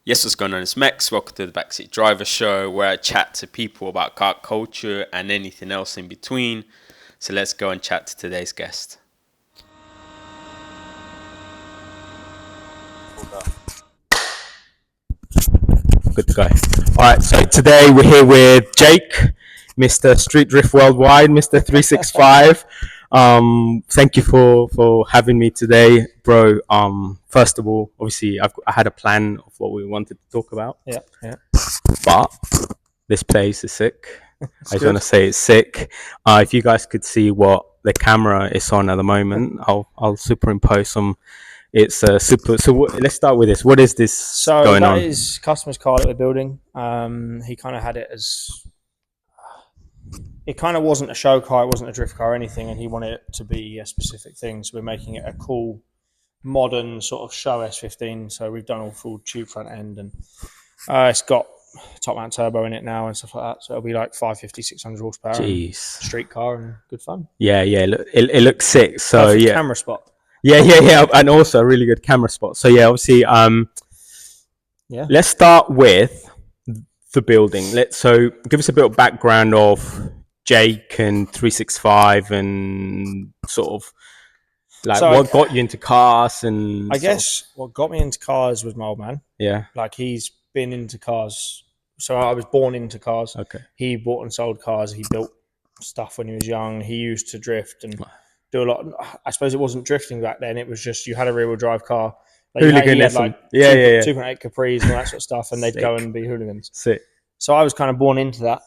Yes, what's going on? It's Mex. Welcome to the Backseat Driver Show, where I chat to people about car culture and anything else in between. So let's go and chat to today's guest. Good to go. All right, so today we're here with Jake, Mr. Street Drift Worldwide, Mr. 365. Thank you for having me today, bro. First of all, obviously I had a plan of what we wanted to talk about. Yeah. But this place is sick. I just want to say it's sick. If you guys could see what the camera is on at the moment, I'll superimpose some. It's super. So let's start with this. What is this going on? So that is customer's car that we're building. He kind of had it as, it kind of wasn't a show car, it wasn't a drift car or anything, and he wanted it to be a specific thing. So we're making it a cool, modern sort of show S15. So we've done all full tube front end, and it's got top mount turbo in it now and stuff like that. So it'll be like 550, 600 horsepower. Jeez. Street car and good fun. Yeah. It looks sick. So perfect yeah. Camera spot. Yeah, and also a really good camera spot. So yeah, obviously, let's start with the building. So give us a bit of background of Jake and 365 and sort of like what got you into cars. And I guess what got me into cars was my old man. Yeah, like he's been into cars. So I was born into cars. Okay. He bought and sold cars. He built stuff when he was young. He used to drift and do a lot. I suppose it wasn't drifting back then. It was just you had a rear-wheel drive car. Like hooliganism. Like 2.8 Capris and all that sort of stuff, and they'd go and be hooligans. Sick. So I was kind of born into that.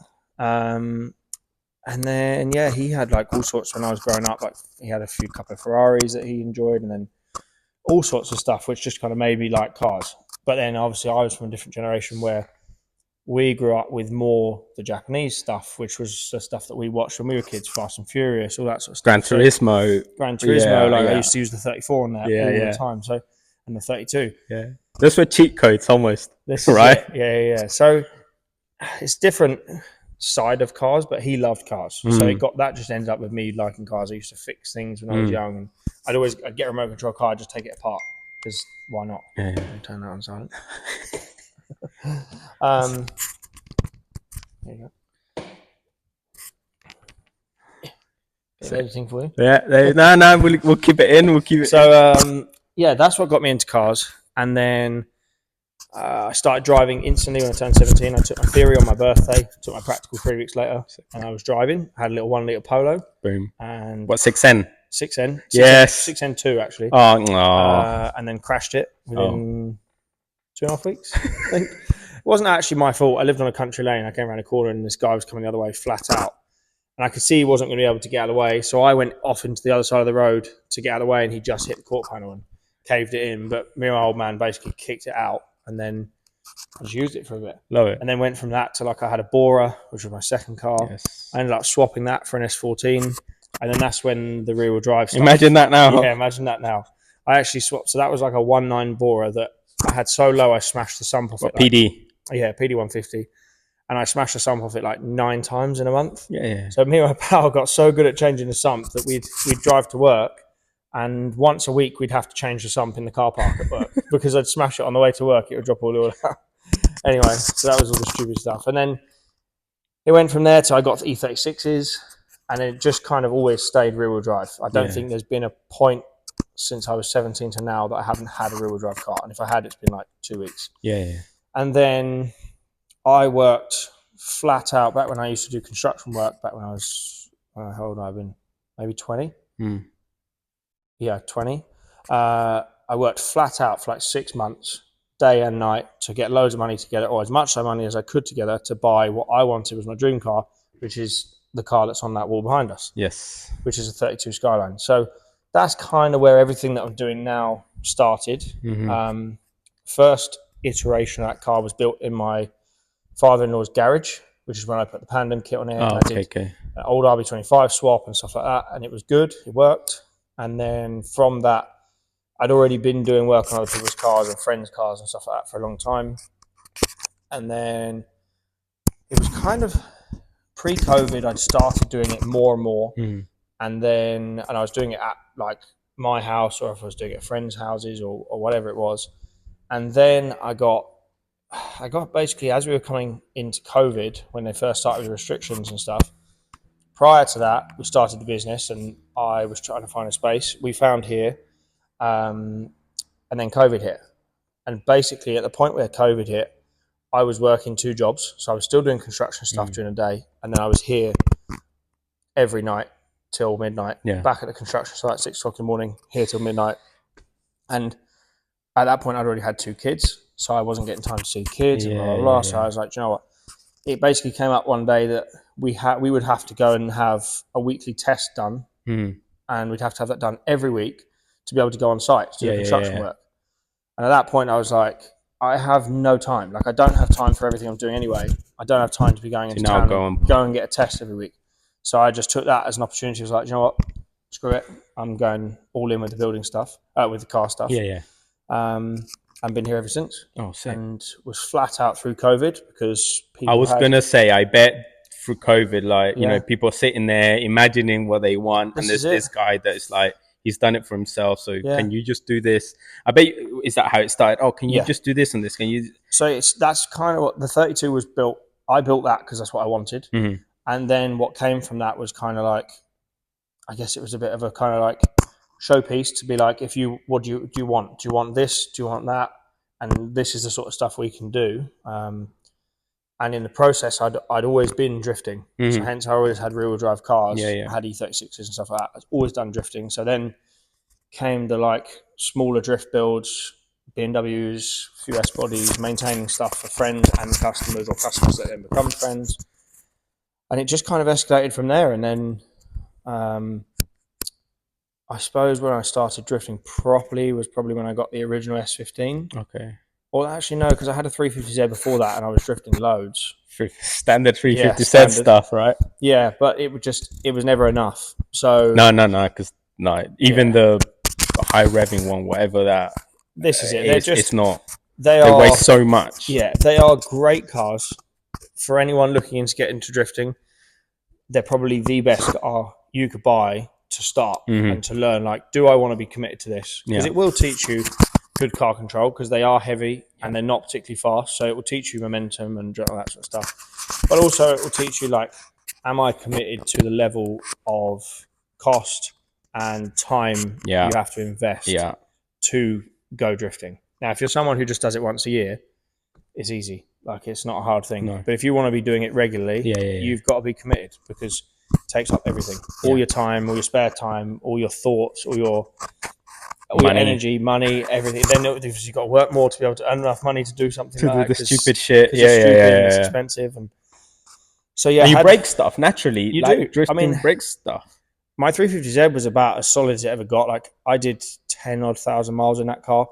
And then he had like all sorts when I was growing up. Like he had a couple of Ferraris that he enjoyed, and then all sorts of stuff, which just kind of made me like cars. But then obviously I was from a different generation where we grew up with more the Japanese stuff, which was the stuff that we watched when we were kids, Fast and Furious, all that sort of stuff. Gran Turismo. I used to use the 34 on that all the time. So, and the 32. Yeah. Those were cheat codes almost. Right? Yeah. So it's different side of cars, but he loved cars. So that just ended up with me liking cars. I used to fix things when I was young, and I'd get a remote control car, I'd just take it apart because why not? Yeah. Turn that on silent. There you go. Editing for you. Yeah. No. We'll keep it in. We'll keep it. So that's what got me into cars, and then I started driving instantly when I turned 17. I took my theory on my birthday. Took my practical 3 weeks later, and I was driving. I had a little 1 litre Polo. Boom. And what 6N? 6N. Yes. 6N2 actually. Oh no. And then crashed it within 2.5 weeks. I think. It wasn't actually my fault. I lived on a country lane. I came around a corner and this guy was coming the other way flat out. And I could see he wasn't going to be able to get out of the way. So I went off into the other side of the road to get out of the way, and he just hit the court panel and caved it in. But me and my old man basically kicked it out, and then I just used it for a bit. Love it. And then went from that to like I had a Bora, which was my second car. Yes. I ended up swapping that for an S14. And then that's when the rear wheel drive started. Imagine that now. Yeah, imagine that now. I actually swapped. So that was like a 1.9 Bora that I had so low I smashed the sump off it. PD? Yeah, PD 150. And I smashed the sump off it like 9 times in a month. Yeah. So me and my pal got so good at changing the sump that we'd drive to work, and once a week we'd have to change the sump in the car park at work because I'd smash it on the way to work. It would drop all the oil out. Anyway, so that was all the stupid stuff. And then it went from there to I got the E36s, and it just kind of always stayed rear-wheel drive. I don't think there's been a point since I was 17 to now that I haven't had a rear-wheel drive car. And if I had, it's been like 2 weeks. Yeah. And then I worked flat out back when I used to do construction work, back when I was, how old have I been? Maybe 20? Yeah, 20. I worked flat out for like 6 months, day and night, to get loads of money together, or as much money as I could together to buy what I wanted was my dream car, which is the car that's on that wall behind us. Yes. Which is a 32 Skyline. So that's kind of where everything that I'm doing now started. First iteration of that car was built in my father-in-law's garage, which is when I put the Pandem kit on it. I did an old RB25 swap and stuff like that, and it was good. It worked. And then from that, I'd already been doing work on other people's cars and friends' cars and stuff like that for a long time. And then it was kind of pre-COVID, I'd started doing it more and more. And I was doing it at like my house, or if I was doing it at friends' houses or whatever it was. And then I got I got basically, as we were coming into COVID, when they first started with restrictions and stuff, prior to that, we started the business and I was trying to find a space. We found here, and then COVID hit. And basically, at the point where COVID hit, I was working 2 jobs. So I was still doing construction stuff during the day. And then I was here every night till midnight, back at the construction site at 6 o'clock in the morning, here till midnight. And at that point, I'd already had 2 kids. So I wasn't getting time to see kids and blah, blah, blah. So I was like, you know what? It basically came up one day that we would have to go and have a weekly test done. And we'd have to have that done every week to be able to go on site to do construction work. And at that point, I was like, I have no time. Like, I don't have time for everything I'm doing anyway. I don't have time to be going into town and go and get a test every week. So I just took that as an opportunity. I was like, you know what? Screw it. I'm going all in with the building stuff, with the car stuff. I've been here ever since. Oh, sick. And was flat out through COVID because people I was going to say, I bet through COVID, like, you know, people are sitting there imagining what they want. And there's this guy that's like, he's done it for himself. So can you just do this? I bet is that how it started? Oh, can you just do this and this? Can you? So that's kind of what the 32 was built. I built that because that's what I wanted. And then what came from that was kind of like, I guess it was a bit of a kind of like showpiece to be like, what do you want? Do you want this? Do you want that? And this is the sort of stuff we can do. And in the process, I'd always been drifting. So hence I always had rear-wheel drive cars. I had E36s and stuff like that. I've always done drifting. So then came the like smaller drift builds, BMWs, few S bodies, maintaining stuff for friends and customers or customers that then become friends. And it just kind of escalated from there. And then I suppose when I started drifting properly was probably when I got the original S15. Okay. Well, actually, no, because I had a 350Z before that and I was drifting loads. Standard 350Z stuff, right? Yeah, but it was never enough. So No, because even the high revving one, whatever that. This is it. It's not. They weigh so much. Yeah, they are great cars for anyone looking to get into drifting. They're probably the best car you could buy to start and to learn. Like, do I want to be committed to this? Because it will teach you good car control because they are heavy and they're not particularly fast. So it will teach you momentum and all that sort of stuff. But also it will teach you, like, am I committed to the level of cost and time you have to invest to go drifting? Now, if you're someone who just does it once a year, it's easy. Like, it's not a hard thing. No. But if you want to be doing it regularly, you've got to be committed because it takes up everything. All your time, all your spare time, all your thoughts, all your energy, money, everything. Then you've got to work more to be able to earn enough money to do something like that. To do the stupid shit. It's expensive. And so, and you break stuff naturally. You like, do. Drifting breaks stuff. My 350Z was about as solid as it ever got. Like, I did 10,000 miles in that car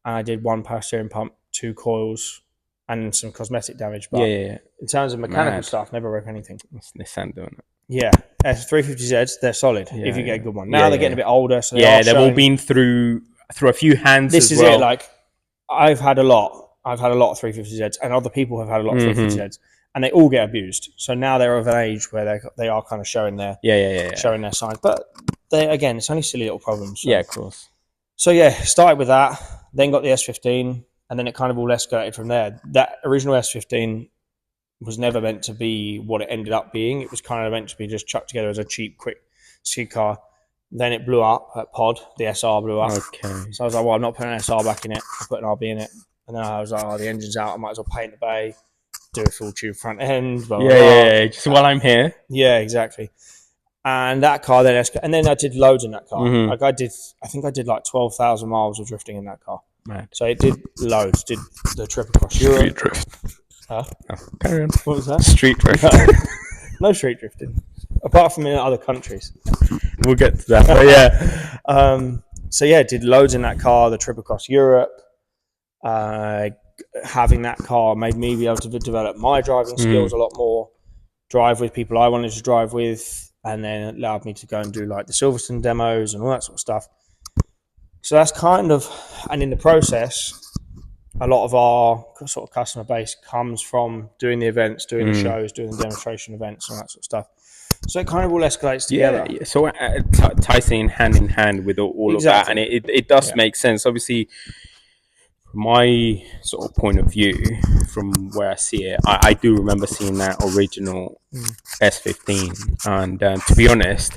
and I did 1 power steering pump, 2 coils, and some cosmetic damage. But in terms of mechanical stuff, never broke anything. That's Nissan doing it. Yeah, 350Zs, they're solid if you get a good one. Now they're getting a bit older, so they've all been through a few hands. This is it. Like, I've had a lot of 350Zs, and other people have had a lot of 350Zs, and they all get abused. So now they're of an age where they are kind of showing their showing their signs. But it's only silly little problems. So. Yeah, of course. So started with that, then got the S15, and then it kind of all escalated from there. That original S15 was never meant to be what it ended up being. It was kind of meant to be just chucked together as a cheap, quick skid car. Then it blew up at Pod. The SR blew up. Okay. So I was like, well, I'm not putting an SR back in it. I'll put an RB in it. And then I was like, the engine's out. I might as well paint the bay, do a full tube front end. Blah, blah, blah. Just while I'm here. Yeah, exactly. And that car then and then I did loads in that car. Like, I think I did like 12,000 miles of drifting in that car. Right. So it did loads. Did the trip across Europe. Street drift. Huh? Oh, carry on. What was that? Street drift. No street drifting, apart from in other countries. We'll get to that. But did loads in that car. The trip across Europe. Having that car made me be able to develop my driving skills a lot more. Drive with people I wanted to drive with, and then it allowed me to go and do like the Silverstone demos and all that sort of stuff. So that's kind of, and in the process, a lot of our sort of customer base comes from doing the events, doing the shows, doing the demonstration events, and that sort of stuff. So it kind of all escalates together. Yeah. So ties in hand with all of that, and it does make sense. Obviously, my sort of point of view, from where I see it, I do remember seeing that original S15, and to be honest,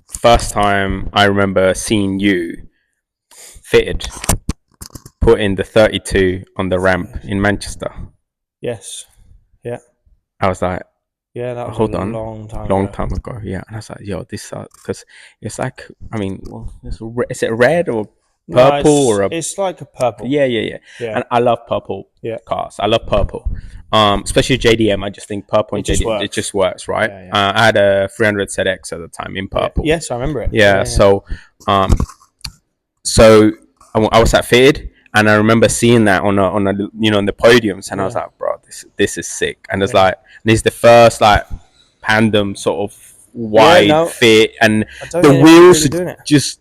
first time I remember seeing you fitted, put in the 32 on the ramp in Manchester. Yes. Yeah. I was like, yeah, that was hold a on, long long time ago. Yeah, and I was like, yo, this because it's like, I mean, well, is it red or purple or a? It's like a purple. Yeah. Yeah. And I love purple cars. I love purple, especially JDM. I just think purple and JDM, it just works, right? Yeah. I had a 300 ZX at the time in purple. Yes, I remember it. Yeah. So I was at fitted, and I remember seeing that on a on the podiums, and I was like, bro, this is sick. And it's like, this is the first like Pandem sort of wide fit, and the wheels really are just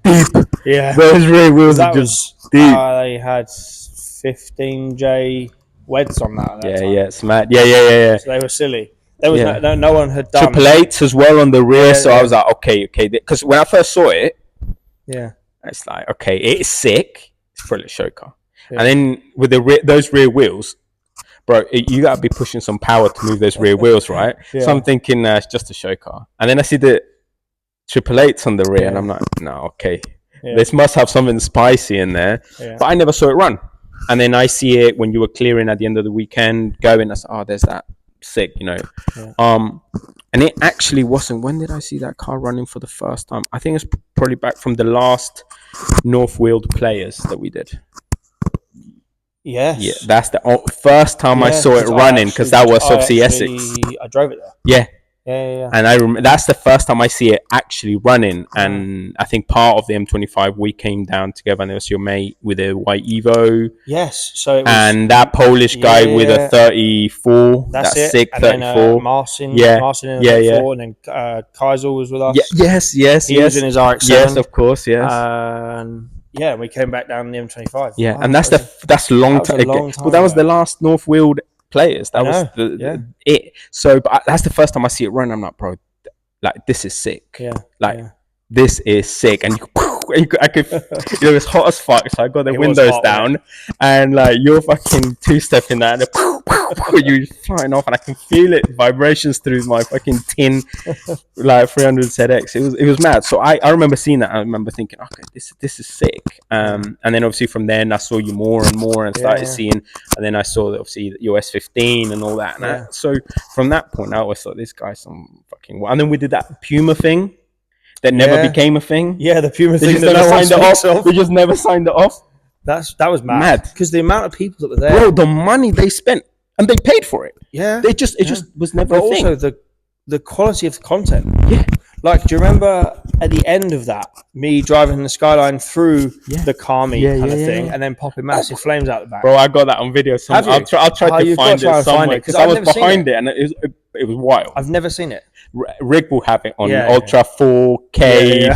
deep. Yeah, those rear wheels are just deep. They had 15J weds on that. Yeah, it's mad. Yeah. So they were silly. There was no one had done Triple Eights as well on the rear. So I was like, okay, because when I first saw it, it's like, okay, it's sick. It's probably a show car. Yeah. And then with those rear wheels, bro, you gotta be pushing some power to move those rear wheels, right? So I'm thinking it's just a show car. And then I see the Triple Eights on the rear, and I'm like, no, okay, this must have something spicy in there. But I never saw it run. And then I see it when you were clearing at the end of the weekend, going, I said, oh, there's that sick, and it actually wasn't. When did I see that car running for the first time? I think it's probably back from the last North Wheeled Players that we did. Yes. Yeah, that's the first time I saw it running, because that was obviously Essex. I drove it there. Yeah. Yeah. And I remember that's the first time I see it actually running. And I think part of the M25, we came down together, and there was your mate with a white Evo. Yes. So it was, and that Polish guy with a 34. That's sick. And 34. Then, Marcin in the 34, and then Kaisel was with us. Yes. He was in his RX-7. Yes, of course. Yes. Yeah, we came back down the M25. Yeah, and that's a long time ago. Well, that was the last North Wheeled Players. That was it. So, but that's the first time I see it run. I'm like, bro, like, this is sick. Yeah. This is sick. And I could, it's hot as fuck. So I got the windows down, and like, you're fucking two-stepping that, and you're flying off, and I can feel it vibrations through my fucking tin, like 300 ZX. It was mad. So I remember seeing that. I remember thinking, okay, this is sick. And then obviously from then I saw you more and more, and started seeing, and then I saw that obviously your S15 and all that. And so from that point, I always thought, this guy's some fucking. And then we did that Puma thing. That never became a thing. Yeah, the Puma thing. They just signed it off. They just never signed it off. That was mad. Because the amount of people that were there. Bro, the money they spent, and they paid for it. Yeah. It just was never a thing. Also, the quality of the content. Yeah. Like, do you remember at the end of that, me driving the Skyline through the Carmi kind of thing, and then popping massive flames out the back? Bro, I got that on video. I'll try to find it somewhere, because I was behind it, and it was wild. I've never seen it. Rick will have it on Ultra 4K,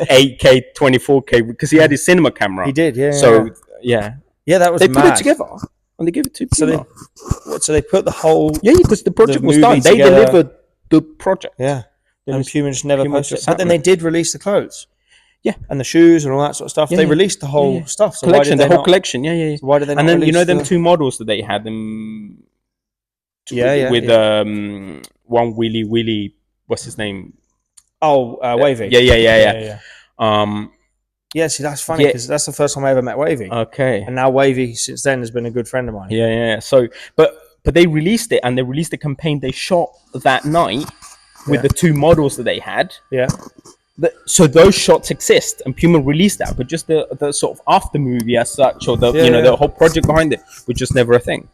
8K, 24K, because he had his cinema camera. He did, So that was. They put it together, and they gave it to Puma. So they put the whole because the project was done. They delivered the project. Yeah, and Puma just never posted it. But then they did release the clothes. Yeah, and the shoes and all that sort of stuff. They released the whole stuff. So collection, the whole collection. Yeah. So why did they? And then them two models that they had them. With one Willy. What's his name? Oh, Wavy. Yeah. See, that's funny, because that's the first time I ever met Wavy. Okay. And now Wavy, since then, has been a good friend of mine. Yeah. So, but they released it, and they released the campaign they shot that night with the two models that they had. Yeah. So those shots exist, and Puma released that, but just the sort of after movie as such, or the whole project behind it was just never a thing.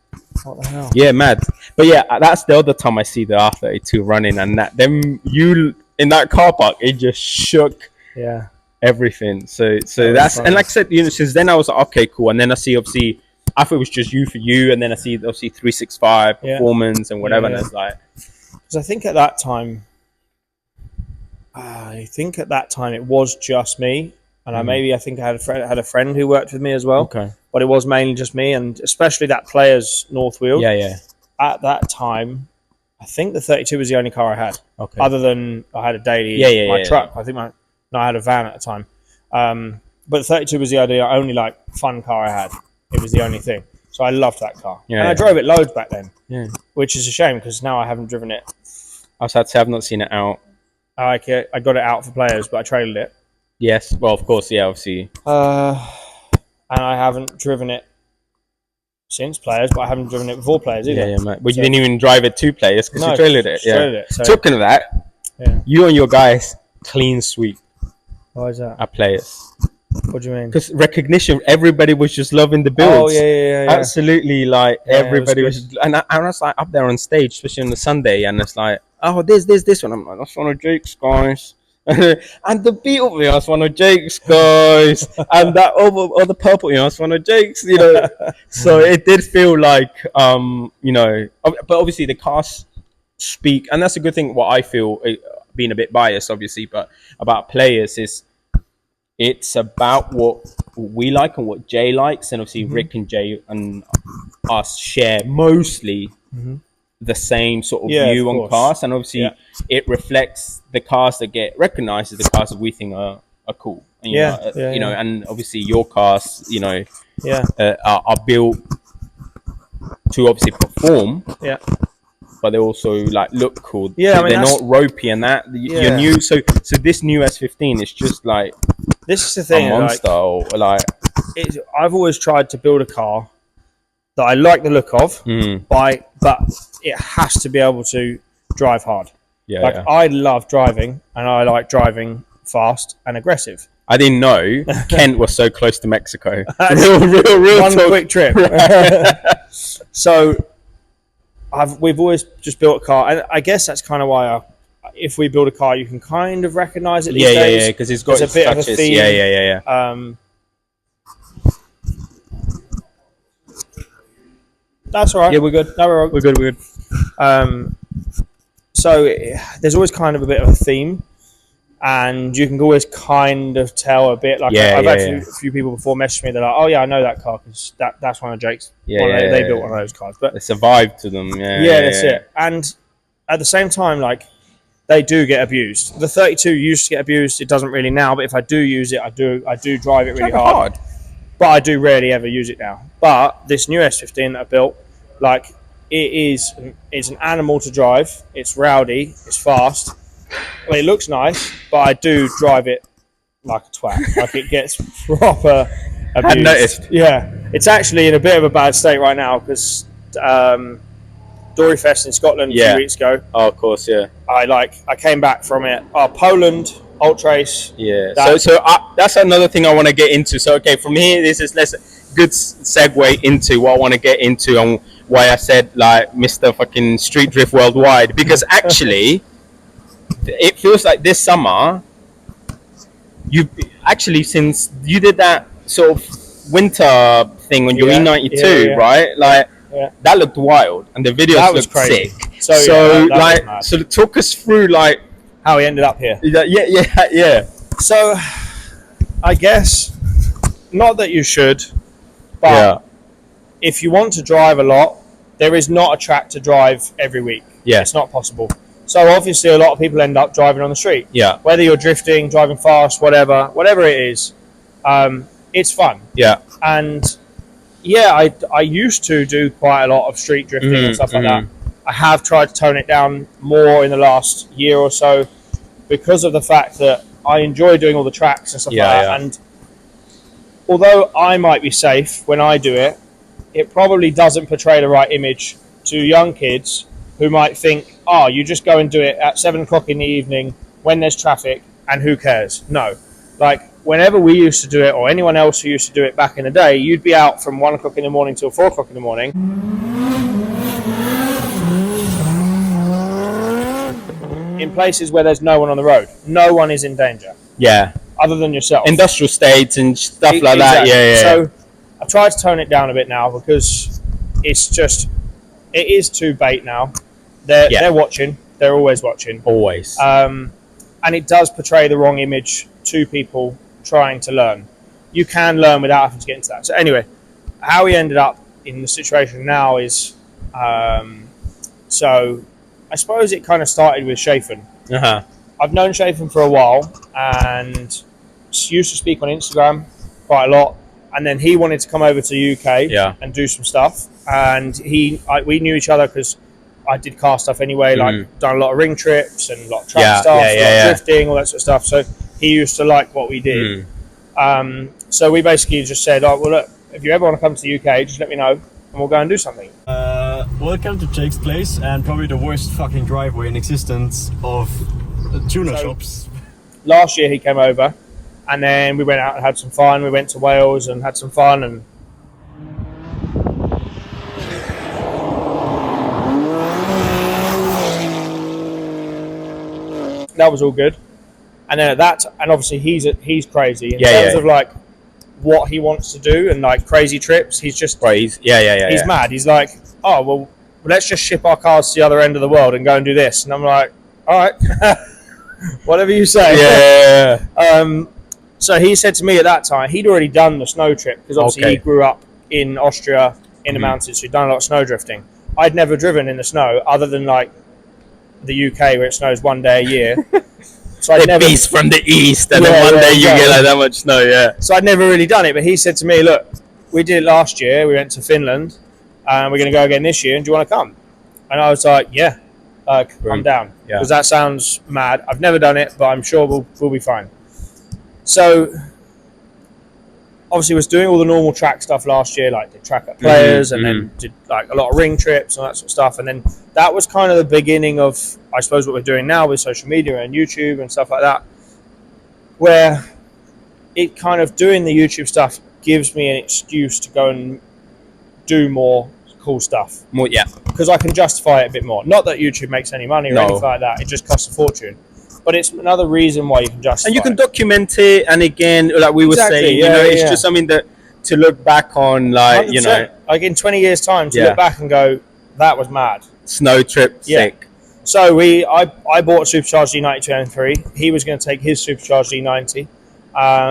What the hell? Yeah, mad. But that's the other time I see the R32 running, and you in that car park, it just shook everything. So that's funny. And like I said, since then I was like, okay, cool. And then I see, obviously, I thought it was just you for you, and then I see obviously 365 performance and whatever, and it's like, because I think at that time it was just me, and I think I had a friend who worked with me as well. Okay, but it was mainly just me, and especially that Players North Wheel. Yeah. At that time, I think the 32 was the only car I had. Okay. Other than I had a daily, my truck. I think I had a van at the time. But the 32 was the only like fun car I had. It was the only thing. So I loved that car. Yeah, and I yeah. drove it loads back then. Yeah. Which is a shame because now I haven't driven it. I was about to say I've not seen it out. I got it out for players, but I traded it. Yes. Well, of course, yeah, obviously. And I haven't driven it since players, but I haven't driven it before players either. Yeah, mate. But you didn't even drive it to players because you trailered it. Traded it. So, Talking of that, you and your guys clean sweep why is that? at players. What do you mean? Because recognition, everybody was just loving the builds. Oh, yeah. Absolutely, like everybody was. And I was like up there on stage, especially on the Sunday, and it's like, oh, this one. I'm like, that's one of Jake's guys. And the beat of me, that's one of Jake's guys. And that other purple, that's one of Jake's, So it did feel like, but obviously the cars speak, and that's a good thing. What I feel, being a bit biased, obviously, but about players is, it's about what we like and what Jay likes, and obviously Rick and Jay and us share mostly the same sort of view on cars, and obviously it reflects the cars that get recognized as the cars that we think are cool. And, and obviously your cars, are built to obviously perform. Yeah. But they also like look cool. Yeah, I mean, they're not ropey and that. Your new so this new S15 is just like, this is the thing, a monster. I've always tried to build a car that I like the look of, but it has to be able to drive hard. Yeah, I love driving, and I like driving fast and aggressive. I didn't know Kent was so close to Mexico. real one quick trip. So we've always just built a car, and I guess that's kind of why if we build a car, you can kind of recognize it these days. Yeah, because it's got a bit touches. of a theme. Yeah. That's all right. Yeah, we're good. No, we're good. So there's always kind of a bit of a theme, and you can always kind of tell a bit. Like I've had a few people before message me. They're like, "Oh yeah, I know that car because that's one of Jake's. They built one of those cars." But it's a vibe to them. That's it. And at the same time, like, they do get abused. The 32 used to get abused. It doesn't really now, but if I do use it, I do drive it really hard. But I do rarely ever use it now. But this new S15 that I built, like, it's an animal to drive. It's rowdy. It's fast. Well, it looks nice, but I do drive it like a twat. Like, it gets proper abused. I hadn't noticed. Yeah. It's actually in a bit of a bad state right now because Dory Fest in Scotland a few weeks ago. Oh, of course, yeah. I came back from it. Poland, Ultrace. Yeah. So that's another thing I want to get into. So, okay, from here, this is good segue into what I want to get into and why I said, like, Mr. fucking Street Drift Worldwide. Because actually, it feels like this summer, since you did that sort of winter thing on your E92, right? Like, that looked wild, and the videos looked crazy. Sick. So talk us through, like, how he ended up here. Yeah. So, I guess not that you should, but if you want to drive a lot, there is not a track to drive every week. Yeah, it's not possible. So obviously, a lot of people end up driving on the street. Yeah, whether you're drifting, driving fast, whatever it is, it's fun. Yeah, and I used to do quite a lot of street drifting and stuff like that. I have tried to tone it down more in the last year or so because of the fact that I enjoy doing all the tracks and stuff like that. And although I might be safe when I do it, it probably doesn't portray the right image to young kids who might think, oh, you just go and do it at 7 o'clock in the evening when there's traffic and who cares? No. Like, whenever we used to do it, or anyone else who used to do it back in the day, you'd be out from 1 o'clock in the morning till 4 o'clock in the morning. In places where there's no one on the road. No one is in danger. Yeah. Other than yourself. Industrial states and stuff like that. Yeah. So I try to tone it down a bit now because it is too bait now. They're watching. They're always watching. Always. And it does portray the wrong image to people trying to learn. You can learn without having to get into that. So anyway, how we ended up in the situation now is, so I suppose it kind of started with Chafin. I've known Chafin for a while and used to speak on Instagram quite a lot. and then he wanted to come over to the UK Yeah. and do some stuff. And we knew each other because I did car stuff anyway, like done a lot of ring trips and a lot of track stuff, a lot of drifting, all that sort of stuff. So he used to like what we did. So we basically just said, oh, well, look, if you ever want to come to the UK, just let me know and we'll go and do something. Welcome to Jake's place, and probably the worst fucking driveway in existence of tuner shops. Last year he came over, and then we went out and had some fun. We went to Wales and had some fun, and that was all good. And then and obviously he's crazy in terms of like what he wants to do and like crazy trips. He's just he's mad. He's like, oh well, let's just ship our cars to the other end of the world and go and do this. And I'm like, all right, whatever you say. So he said to me at that time, he'd already done the snow trip because obviously he grew up in Austria in the mountains. So he'd done a lot of snow drifting. I'd never driven in the snow other than like the UK where it snows one day a year. So I'd never beast from the east, and then one day you get like that much snow. So I'd never really done it, but he said to me, look, we did it last year. We went to Finland, and we're going to go again this year. And do you want to come? And I was like, yeah, I'm down, because that sounds mad. I've never done it, but I'm sure we'll be fine. So obviously was doing all the normal track stuff last year, like did track at players, and then did like a lot of ring trips and that sort of stuff. And then that was kind of the beginning of, I suppose, what we're doing now with social media and YouTube and stuff like that, where it kind of doing the YouTube stuff gives me an excuse to go and do more cool stuff. Because I can justify it a bit more. Not that YouTube makes any money or anything like that. It just costs a fortune. But it's another reason why you can justify it. And you can document it, and again, like we were saying, it's just something that to look back on, like, 100%. You know. Like in 20 years' time, to look back and go, that was mad. Snow trip, sick. So I bought a supercharged E90 2M3. He was going to take his supercharged E90.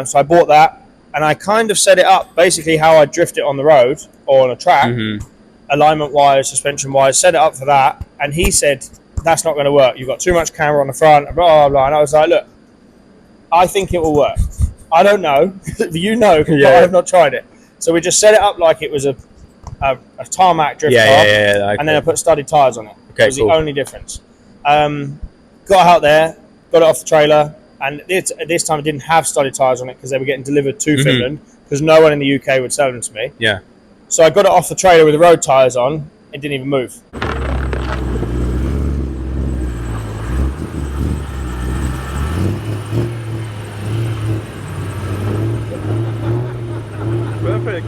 So I bought that, and I kind of set it up basically how I drift it on the road or on a track, alignment-wise, suspension-wise, set it up for that. And he said, that's not going to work. You've got too much camera on the front, blah, blah, blah. And I was like, look, I think it will work. I don't know. You know, because I have not tried it. So we just set it up like it was a tarmac drift car, and then I put studded tyres on it. It was the only difference. Got out there, got it off the trailer, and at this time it didn't have studded tyres on it because they were getting delivered to Finland, because no one in the UK would sell them to me. So I got it off the trailer with the road tyres on. It didn't even move. Perfect.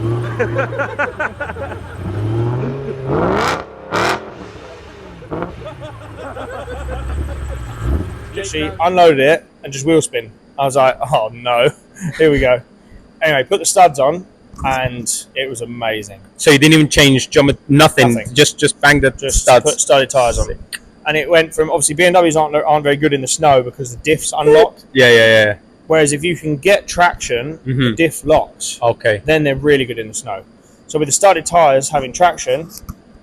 She unloaded it and just wheel spin. I was like, oh no, here we go. Anyway, put the studs on, and it was amazing. So you didn't even change nothing. Just banged the studs. Put studded tyres on it. And it went from, obviously BMWs aren't very good in the snow because the diffs unlock. Whereas if you can get traction, the diff locks. Then they're really good in the snow. So with the studded tyres having traction,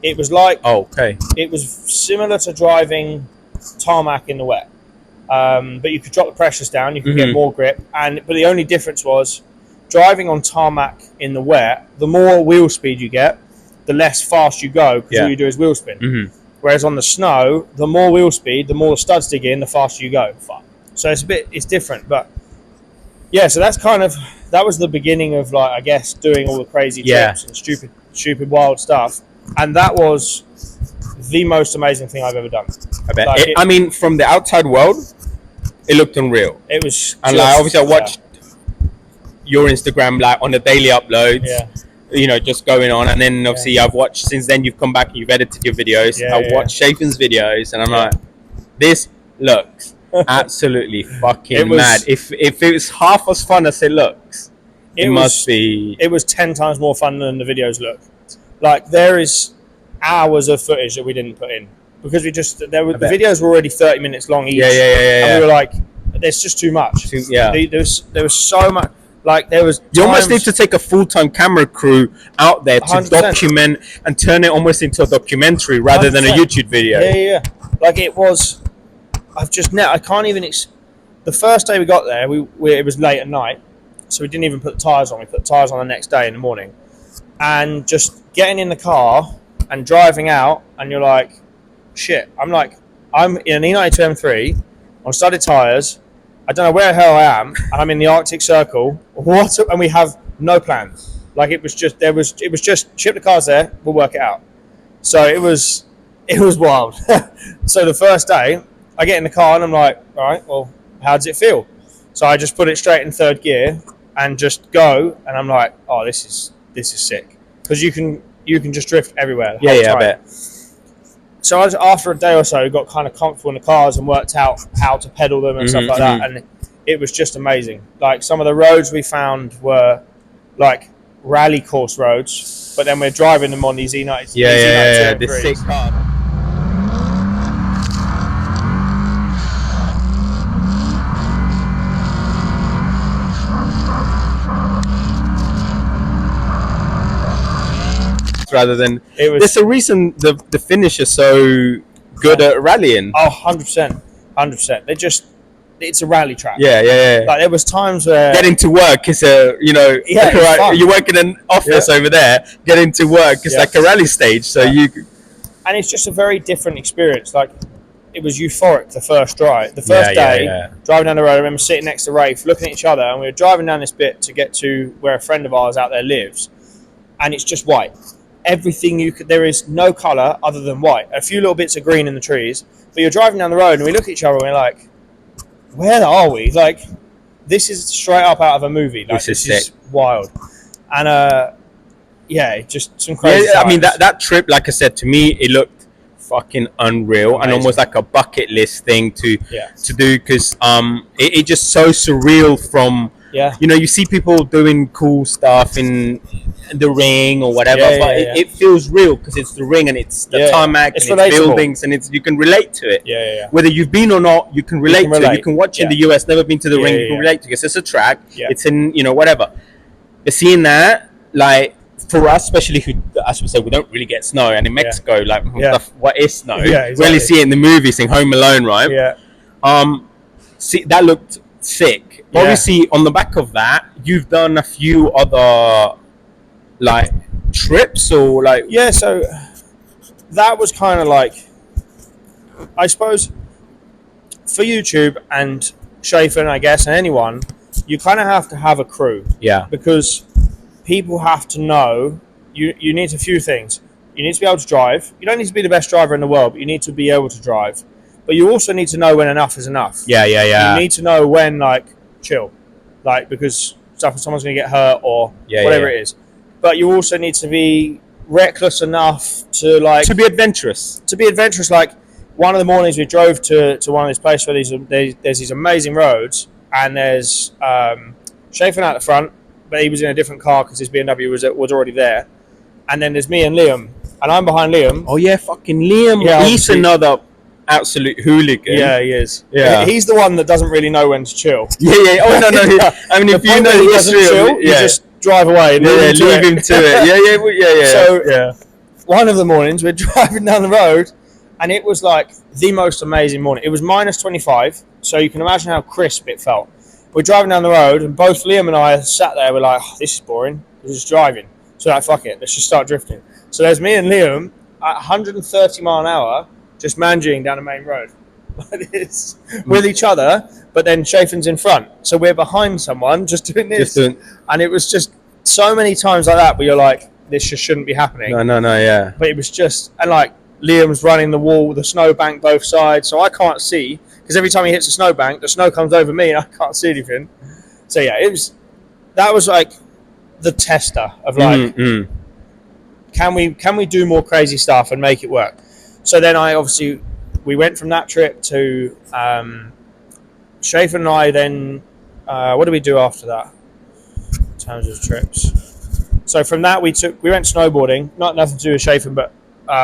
it was like it was similar to driving tarmac in the wet. But you could drop the pressures down, you could get more grip. But the only difference was driving on tarmac in the wet, the more wheel speed you get, the less fast you go, because all you do is wheel spin. Whereas on the snow, the more wheel speed, the more the studs dig in, the faster you go. So it's different, but yeah, so that was the beginning of, like, I guess, doing all the crazy trips and stupid wild stuff. And that was the most amazing thing I've ever done. I bet. I mean, from the outside world, it looked unreal. It was. And like, obviously I watched your Instagram, like, on the daily uploads. You know, just going on, and then obviously I've watched since then. You've come back and you've edited your videos. I've watched Shafin's videos, and I'm like, this looks absolutely fucking mad. If it was half as fun as it looks, it must be. It was 10 times more fun than the videos look. Like, there is hours of footage that we didn't put in because the videos were already 30 minutes long each. And we were like, there's just too much. There was so much. Like, there was you almost need to take a full-time camera crew out there to 100%. Document and turn it almost into a documentary rather 100%. Than a YouTube video. Like, it was. I can't even. The first day we got there, it was late at night, so we didn't even put the tyres on. We put the tyres on the next day in the morning. And just getting in the car and driving out, and you're like, shit, I'm in an E92 M3 on studded tyres. I don't know where the hell I am, and I'm in the Arctic Circle. And we have no plan. Like, it was just ship the cars there, we'll work it out. So it was wild. So the first day, I get in the car and I'm like, all right, well, how does it feel? So I just put it straight in third gear and just go, and I'm like, oh, this is sick, because you can just drift everywhere. I bet. So after a day or so, got kind of comfortable in the cars and worked out how to pedal them and stuff like that, and it was just amazing. Like, some of the roads we found were like rally course roads, but then we're driving them on these E90s. The sick car. Rather than there's a reason the Finnish are so good at rallying. Oh, 100%. It's a rally track. Yeah. Like, there was times where getting to work is you work in an office over there. Getting to work is like a rally stage. So and it's just a very different experience. Like, it was euphoric the first drive. The first day, driving down the road, I remember sitting next to Rafe, looking at each other, and we were driving down this bit to get to where a friend of ours out there lives, and it's just white. Everything there is no colour other than white. A few little bits of green in the trees, but you're driving down the road and we look at each other and we're like, where are we? Like, this is straight up out of a movie. Like, this is wild. And just some crazy times. I mean, that trip, like I said, to me, it looked fucking unreal. Amazing. And almost like a bucket list thing to do, because it just so surreal from you see people doing cool stuff in the ring or whatever, but it feels real because it's the ring and it's the tarmac and it's buildings, and you can relate to it. Whether you've been or not, you can relate to it. You can watch in the US, never been to the ring, you can relate to it because it's a track, it's in, whatever. But seeing that, like, for us, especially who, as we said, we don't really get snow, and in Mexico, what is snow? Exactly. We only see it in the movies, in Home Alone, right? See, that looked sick. Obviously, on the back of that, you've done a few other like trips or like so that was kind of like, I suppose, for YouTube and Schaefer, I guess, and anyone, you kind of have to have a crew, because people have to know you need a few things. You need to be able to drive. You don't need to be the best driver in the world, but you need to be able to drive. But you also need to know when enough is enough. You need to know when, like, chill, like, because someone's going to get hurt or whatever it is. But you also need to be reckless enough to, like, to be adventurous. Like, one of the mornings we drove to one of these places where there's these amazing roads, and there's Schaefer out the front, but he was in a different car because his BMW was already there. And then there's me and Liam, and I'm behind Liam. Oh yeah, fucking Liam. Yeah, he's another absolute hooligan. Yeah, he is. Yeah, he's the one that doesn't really know when to chill. Oh no. I mean, if you know the history, you just drive away. And leave him to it. So one of the mornings we're driving down the road, and it was like the most amazing morning. It was minus 25, so you can imagine how crisp it felt. We're driving down the road, and both Liam and I sat there. We're like, this is boring. We're just driving. So like, fuck it, let's just start drifting. So there's me and Liam at 130 mile an hour, just managing down the main road like this with each other, but then Schaefer's in front. So we're behind someone just doing this. And it was just so many times like that where you're like, this just shouldn't be happening. No, But it was just, and like, Liam's running the wall, the snowbank both sides, so I can't see, because every time he hits the snowbank, the snow comes over me and I can't see anything. So that was like the tester of like, can we do more crazy stuff and make it work? So then we went from that trip to Schaefer and I then, what did we do after that in terms of trips? So from that we went snowboarding, nothing to do with Schaefer, but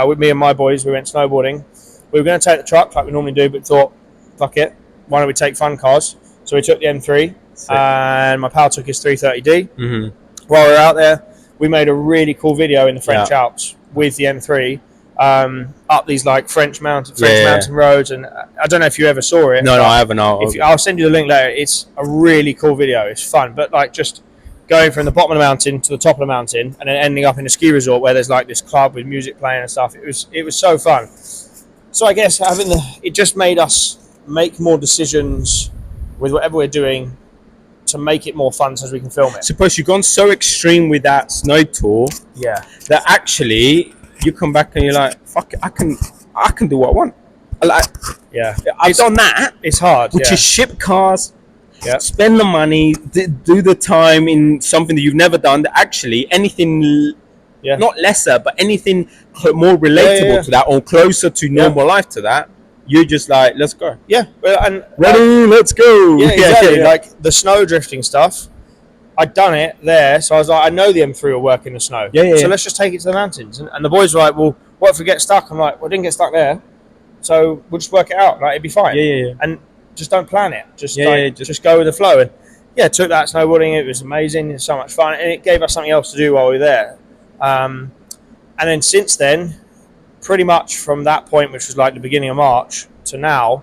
with me and my boys, we went snowboarding. We were going to take the truck like we normally do, but thought, fuck it, why don't we take fun cars? So we took the M3, and my pal took his 330D. While we were out there, we made a really cool video in the French Alps with the M3, up these like French mountain roads, and I don't know if you ever saw it. No, I haven't. I'll send you the link later. It's a really cool video. It's fun, but like just going from the bottom of the mountain to the top of the mountain, and then ending up in a ski resort where there's like this club with music playing and stuff. It was so fun. So I guess it just made us make more decisions with whatever we're doing to make it more fun so we can film it. Suppose you've gone so extreme with that snow tour, that actually you come back and you're like, fuck it, I can do what I want. I've done that. It's hard, which is ship cars, spend the money, do the time in something that you've never done. That actually anything, not lesser, but anything more relatable to that or closer to normal life to that. You're just like, let's go. Yeah, and ready, let's go. Yeah, exactly. Like the snow drifting stuff, I'd done it there, so I was like, I know the M3 will work in the snow. So let's just take it to the mountains. And the boys were like, well, what if we get stuck? I'm like, well, I didn't get stuck there, so we'll just work it out. Like, it'd be fine. And just don't plan it. Just go with the flow. And took that snowboarding. It was amazing. It was so much fun, and it gave us something else to do while we were there. And then since then, pretty much from that point, which was like the beginning of March to now,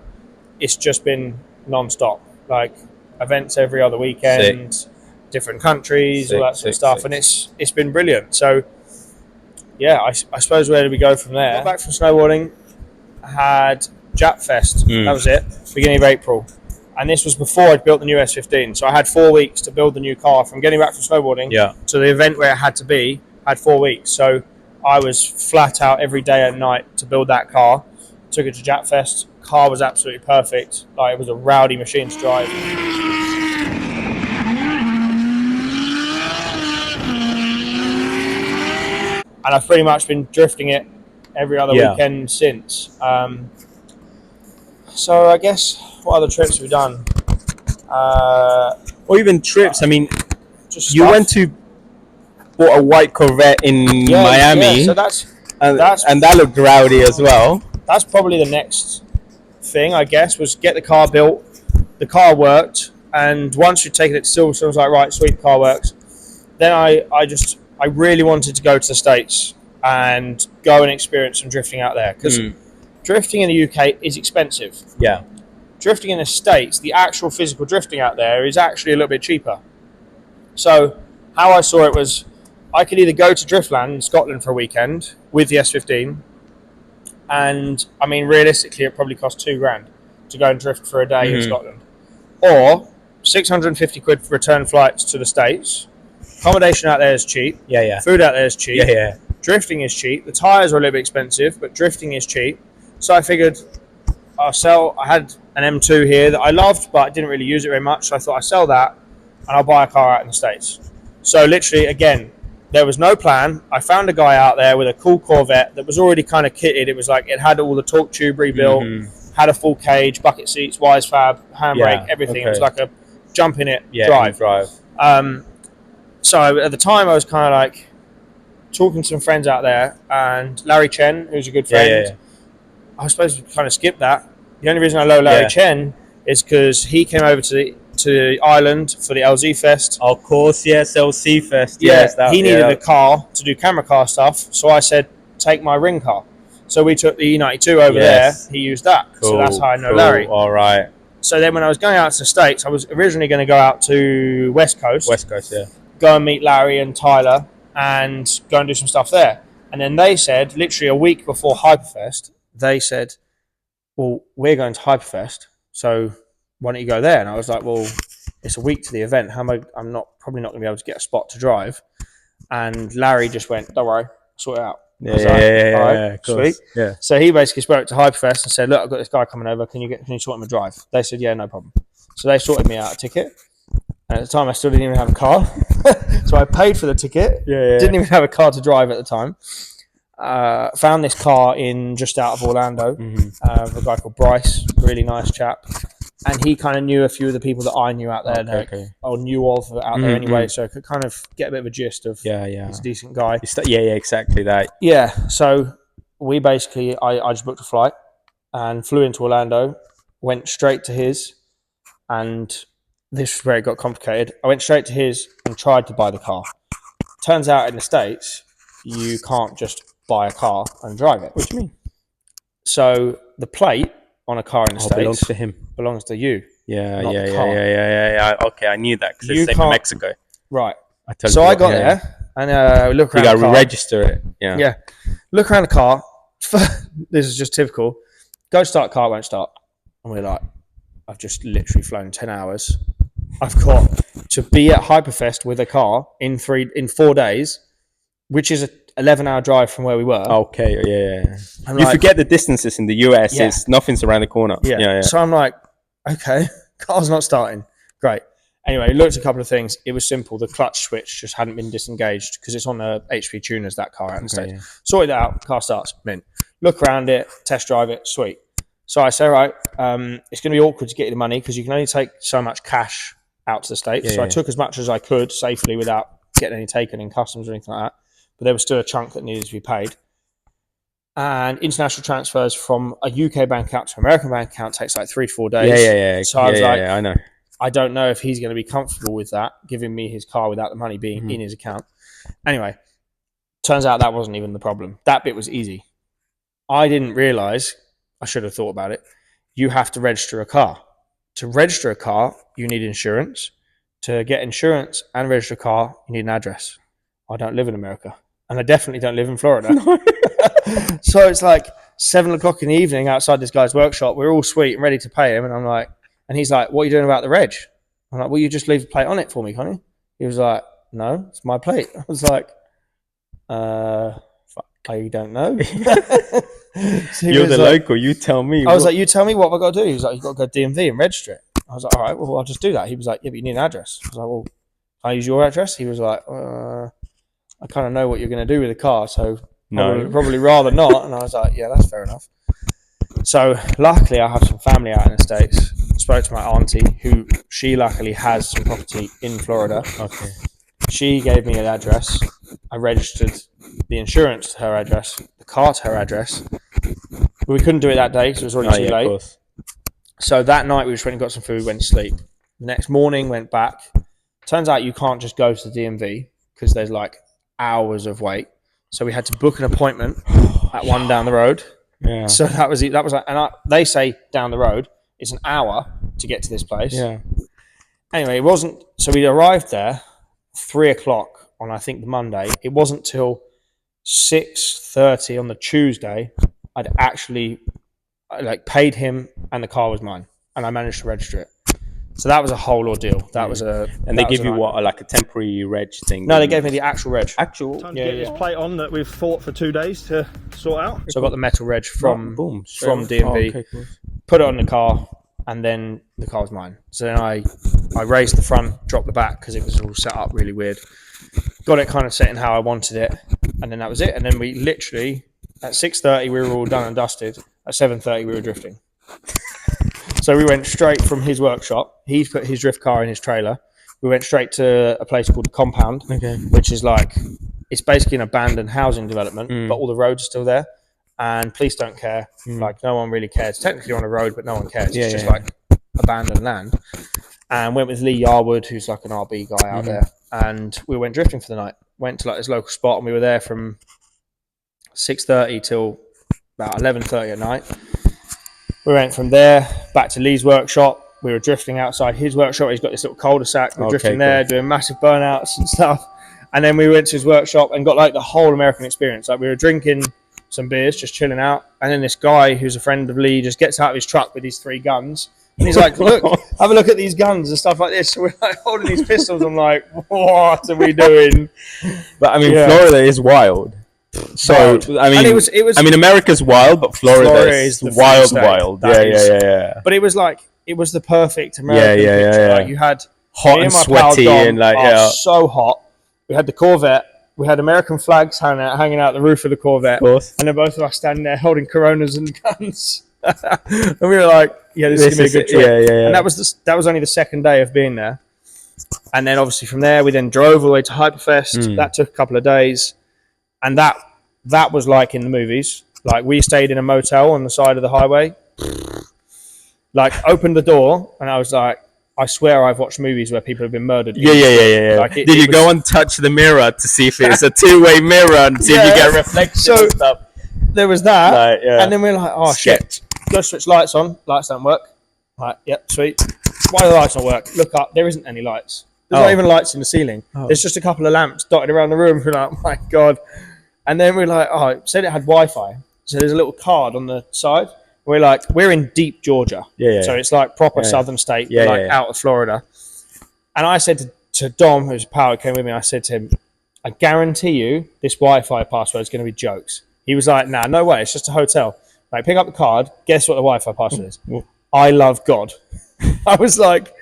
it's just been non-stop. Like events every other weekend, different countries, all that sort of stuff, and it's been brilliant. So I suppose where do we go from there? Got back from snowboarding, had Jap Fest. That was it, beginning of April, and this was before I'd built the new S15. So I had 4 weeks to build the new car from getting back from snowboarding to the event where it had to be. I had 4 weeks, so I was flat out every day and night to build that car. Took it to Jap Fest. Car was absolutely perfect. Like, it was a rowdy machine to drive. And I've pretty much been drifting it every other weekend since. So I guess, what other trips have we done? Or even trips. I mean, just you went to bought a white Corvette in Miami, so and that looked rowdy as well. That's probably the next thing, I guess, was get the car built. The car worked, and once you'd taken it to Silverstone, I was like, right, sweet, car works. Then I really wanted to go to the States and go and experience some drifting out there, because drifting in the UK is expensive. Drifting in the States, the actual physical drifting out there is actually a little bit cheaper. So how I saw it was, I could either go to Driftland in Scotland for a weekend with the S15, and I mean, realistically, it probably cost $2,000 to go and drift for a day in Scotland, or 650 quid for return flights to the States. Accommodation out there is cheap. Food out there is cheap. Drifting is cheap. The tyres are a little bit expensive, but drifting is cheap. So I figured I had an M2 here that I loved, but I didn't really use it very much. So I thought I'd sell that and I'll buy a car out in the States. So literally, again, there was no plan. I found a guy out there with a cool Corvette that was already kind of kitted. It was like, it had all the torque tube rebuilt, had a full cage, bucket seats, wise fab, handbrake, everything. It was like a jump in it, drive. So at the time, I was kind of like talking to some friends out there, and Larry Chen, who's a good friend, I was supposed to kind of skip that. The only reason I know Larry Chen is because he came over to Ireland for the LZ Fest. Of course, LC Fest. He needed a car to do camera car stuff, so I said, take my ring car. So we took the E92 over there. He used that. So that's how I know Larry. All right. So then when I was going out to the States, I was originally going to go out to West Coast. Go and meet Larry and Tyler and go and do some stuff there. And then they said, literally a week before Hyperfest, they said, well, we're going to Hyperfest, so why don't you go there? And I was like, well, it's a week to the event. How am I'm probably not going to be able to get a spot to drive. And Larry just went, don't worry, sort it out. All right, sweet. So he basically spoke to Hyperfest and said, look, I've got this guy coming over. Can you sort him a drive? They said, yeah, no problem. So they sorted me out a ticket. And at the time, I still didn't even have a car. So I paid for the ticket. Didn't even have a car to drive at the time. Found this car in just out of Orlando with a guy called Bryce, really nice chap. And he kind of knew a few of the people that I knew out there, or knew of out there anyway, so I could kind of get a bit of a gist of he's a decent guy. Exactly that. So we basically, I just booked a flight and flew into Orlando, went straight to his, and this is where it got complicated. I went straight to his and tried to buy the car. Turns out in the States, you can't just buy a car and drive it. What do you mean? So the plate on a car in the States belongs to him. belongs to you. Yeah, not yeah, the yeah, car. yeah. Okay, I knew that because You it's same in can't- Mexico. Right. So I got there and we look You around got the to car. register it. Yeah. Yeah. Look around the car. This is just typical. Go start, car won't start. And we're like, I've just literally flown 10 hours. I've got to be at Hyperfest with a car in 4 days, which is a 11-hour drive from where we were. Okay, yeah. I'm You like, forget the distances in the US. Yeah. It's nothing's around the corner. Yeah. So I'm like, okay, car's not starting. Great. Anyway, looked at a couple of things. It was simple. The clutch switch just hadn't been disengaged because it's on the HP tuners, that car out in the States. Yeah. Sorted it out. Car starts. Mint. Look around it. Test drive it. Sweet. So I say, all right, it's going to be awkward to get you the money because you can only take so much cash out to the States. So I took as much as I could safely without getting any taken in customs or anything like that. But there was still a chunk that needed to be paid. And international transfers from a UK bank account to an American bank account takes like 3 to 4 days. Yeah. So I was like, I know. I don't know if he's going to be comfortable with that, giving me his car without the money being in his account. Anyway, turns out that wasn't even the problem. That bit was easy. I didn't realise, I should have thought about it, you have to register a car. To register a car, you need insurance. To get insurance and register a car, you need an address. I don't live in America. And I definitely don't live in Florida. So it's like 7 o'clock in the evening outside this guy's workshop. We're all sweet and ready to pay him. And I'm like, and he's like, what are you doing about the reg? I'm like, well, you just leave the plate on it for me, can't you? He was like, no, it's my plate. I was like, I don't know. So You're the local. You tell me. I was like, you tell me what I've got to do. He was like, you've got to go DMV and register it. I was like, all right, well, I'll just do that. He was like, yeah, but you need an address. I was like, well, can I use your address? He was like, I kind of know what you're going to do with the car, so probably rather not. And I was like, yeah, that's fair enough. So luckily I have some family out in the States. Spoke to my auntie, who she luckily has some property in Florida. Okay. She gave me an address. I registered the insurance to her address, the car to her address. But we couldn't do it that day because it was already too late. Of course. So that night we just went and got some food, went to sleep. The next morning went back. Turns out you can't just go to the DMV because there's like hours of wait. So we had to book an appointment at one down the road. Yeah. So that was it. That was like, and they say down the road it's an hour to get to this place. Yeah. Anyway, it wasn't. So we arrived there 3 o'clock on I think the Monday. It wasn't till 6:30 on the Tuesday I'd actually paid him and the car was mine and I managed to register it. So that was a whole ordeal. That was a. And they give you what, like a temporary reg thing? No, they gave me the actual reg. Actual. Time to get this plate on that we've fought for 2 days to sort out. So I got the metal reg from DMV, Oh, okay, cool. put it on the car, and then the car was mine. So then I raised the front, dropped the back because it was all set up really weird. Got it kind of set in how I wanted it, and then that was it. And then we literally at 6:30 we were all done and dusted. At 7:30 we were drifting. So we went straight from his workshop. He put his drift car in his trailer. We went straight to a place called the Compound, which is like, it's basically an abandoned housing development, but all the roads are still there. And police don't care. Like, no one really cares. Technically on a road, but no one cares. It's just like abandoned land. And went with Lee Yarwood, who's like an RB guy out there. And we went drifting for the night. Went to like this local spot, and we were there from 6:30 till about 11:30 at night. We went from there back to Lee's workshop. We were drifting outside his workshop. He's got this little cul-de-sac. We were drifting there, doing massive burnouts and stuff. And then we went to his workshop and got like the whole American experience. Like we were drinking some beers, just chilling out. And then this guy who's a friend of Lee just gets out of his truck with these 3 guns. And he's like, look, have a look at these guns and stuff like this. So we're like holding these pistols. I'm like, what are we doing? But I mean, Florida is wild. So Wild. I mean, And it was. I mean, America's wild, but Florida is the wild, state. wild. That is. Yeah. But it was like, it was the perfect American picture. Yeah. Like you had Hot me and my sweaty pal Dom and like, are so hot. We had the Corvette. We had American flags hanging out the roof of the Corvette. Of course. And then both of us standing there holding Coronas and guns. And we were like, yeah, this is going to be a good trip. Yeah. And that was only the second day of being there. And then obviously from there, we then drove all the way to Hyperfest. That took a couple of days. And that was like in the movies. Like we stayed in a motel on the side of the highway. Like opened the door and I was like, I swear I've watched movies where people have been murdered. Yeah. Like Did you go and touch the mirror to see if it's a two-way mirror and see if you get a reflection and stuff? There was that, Like, yeah. and then we're like, oh shit, go switch lights on. Lights don't work. Like, yep, sweet. Why do the lights not work? Look up. There isn't any lights. There's not even lights in the ceiling. There's just a couple of lamps dotted around the room. We're like, oh my god. And then we're like, oh, it said it had Wi-Fi. So there's a little card on the side. We're like, we're in deep Georgia. Yeah. So it's like proper southern state, out of Florida. And I said to Dom, who's power, came with me, I said to him, I guarantee you this Wi-Fi password is going to be jokes. He was like, nah, no way. It's just a hotel. Like, pick up the card. Guess what the Wi-Fi password is? I love God. I was like,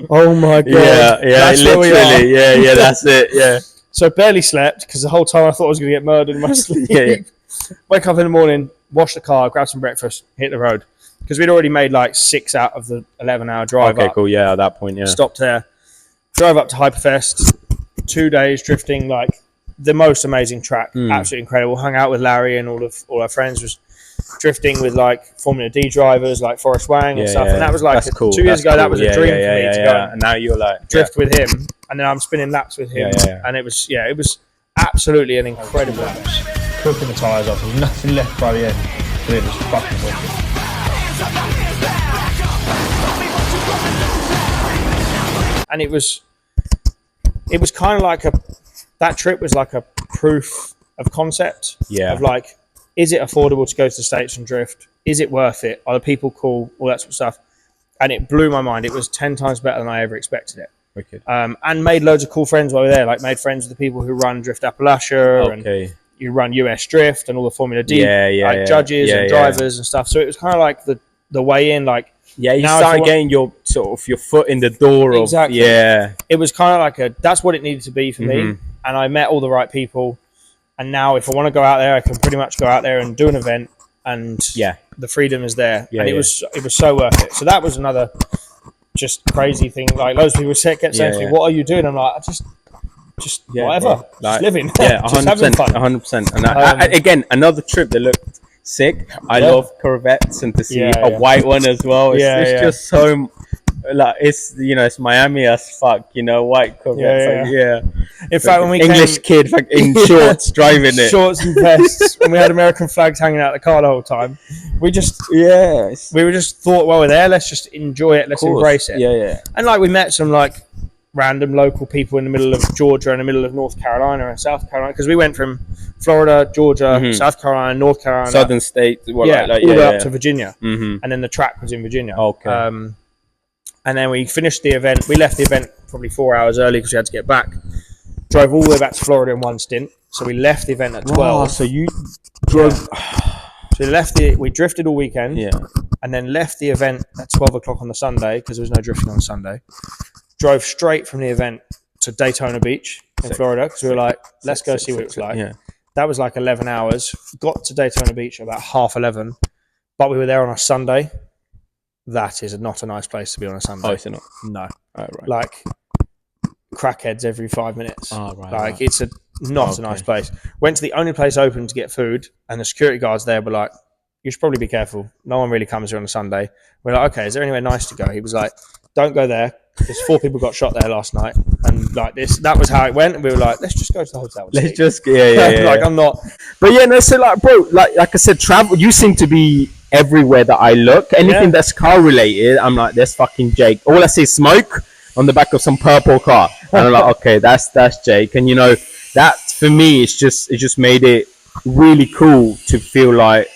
oh my God. Yeah, that's literally. Yeah, that's it. Yeah. So barely slept because the whole time I thought I was going to get murdered in my sleep. Wake up in the morning, wash the car, grab some breakfast, hit the road. Because we'd already made like 6 out of the 11-hour drive up. Okay, cool. Yeah, at that point, yeah. Stopped there. Drove up to Hyperfest. 2 days drifting, like the most amazing track. Absolutely incredible. Hung out with Larry and all our friends. Was drifting with like Formula D drivers like Forrest Wang and stuff. And that was like cool. 2 years ago, that was a dream for me to go and now you're like drift with him. And then I'm spinning laps with him. And it was absolutely an incredible race. Cooking the tyres off. There's nothing left by the end. It was fucking wicked. And it was kind of like that trip was like a proof of concept. Yeah. Of like, is it affordable to go to the States and drift? Is it worth it? Are the people cool? All that sort of stuff. And it blew my mind. It was 10 times better than I ever expected it. Wicked. And made loads of cool friends while we were there. Like made friends with the people who run Drift Appalachia and you run US Drift and all the Formula D judges and drivers and stuff. So it was kind of like the way in, like, you started getting your sort of your foot in the door of it was kind of like that's what it needed to be for me, and I met all the right people, and now if I want to go out there I can pretty much go out there and do an event, and the freedom is there, and it was so worth it. So that was another just crazy thing. Like loads of people kept saying to me, what are you doing? I'm like, just whatever, just living. 100%, 100%. And again, another trip that looked sick. I love Corvettes, and to see a white one as well. It's just so like it's Miami as fuck. White Corvettes. In fact, when we English kid in shorts driving it, shorts and vests, and we had American flags hanging out the car the whole time. We just we were just thought, well, we're there. Let's just enjoy it. Let's embrace it. And like we met some like random local people in the middle of Georgia and the middle of North Carolina and South Carolina, because we went from Florida, Georgia, South Carolina, North Carolina, southern state, all the way up to Virginia, and then the track was in Virginia. And then we finished the event. We left the event probably 4 hours early because we had to get back. Drove all the way back to Florida in one stint. So we left the event at 12. So you drove. So we drifted all weekend, and then left the event at 12 o'clock on the Sunday because there was no drifting on Sunday. Drove straight from the event to Daytona Beach in Florida because we were like, let's go see what it was like. That was like 11 hours. Got to Daytona Beach about 11:30, but we were there on a Sunday. That is not a nice place to be on a Sunday. Oh, is it not? No. Oh, right. Like crackheads every 5 minutes. Oh, right. Like it's not a nice place. Went to the only place open to get food, and the security guards there were like, you should probably be careful. No one really comes here on a Sunday. We're like, okay, is there anywhere nice to go? He was like, don't go there. There's 4 people got shot there last night, and like that was how it went. And we were like, let's just go to the hotel. Let's just like I'm not, but so like, bro, like I said, travel. You seem to be everywhere that I look. Anything that's car related, I'm like, there's fucking Jake. All I see is smoke on the back of some purple car, and I'm like, okay, that's Jake. And that for me, it just made it really cool to feel like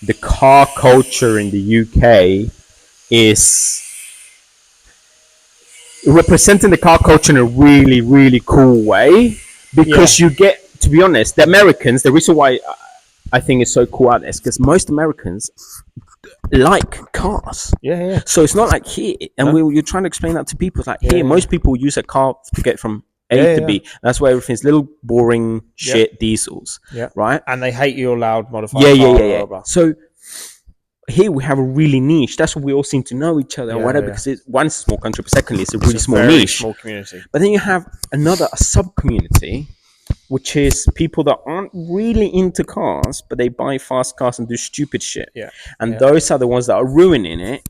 the car culture in the UK is representing the car culture in a really, really cool way, because you get, to be honest, the Americans, the reason why I think it's so cool out there is because most Americans like cars. So it's not like here, and you're trying to explain that to people. It's like here, most people use a car to get from A to B. That's why everything's little boring shit diesels, right? And they hate your loud modified car. Blah, blah, blah. So here we have a really niche. That's what we all seem to know each other and whatever, because it's one small country, but secondly it's a really small niche, small community. But then you have a sub community, which is people that aren't really into cars, but they buy fast cars and do stupid shit. And those are the ones that are ruining it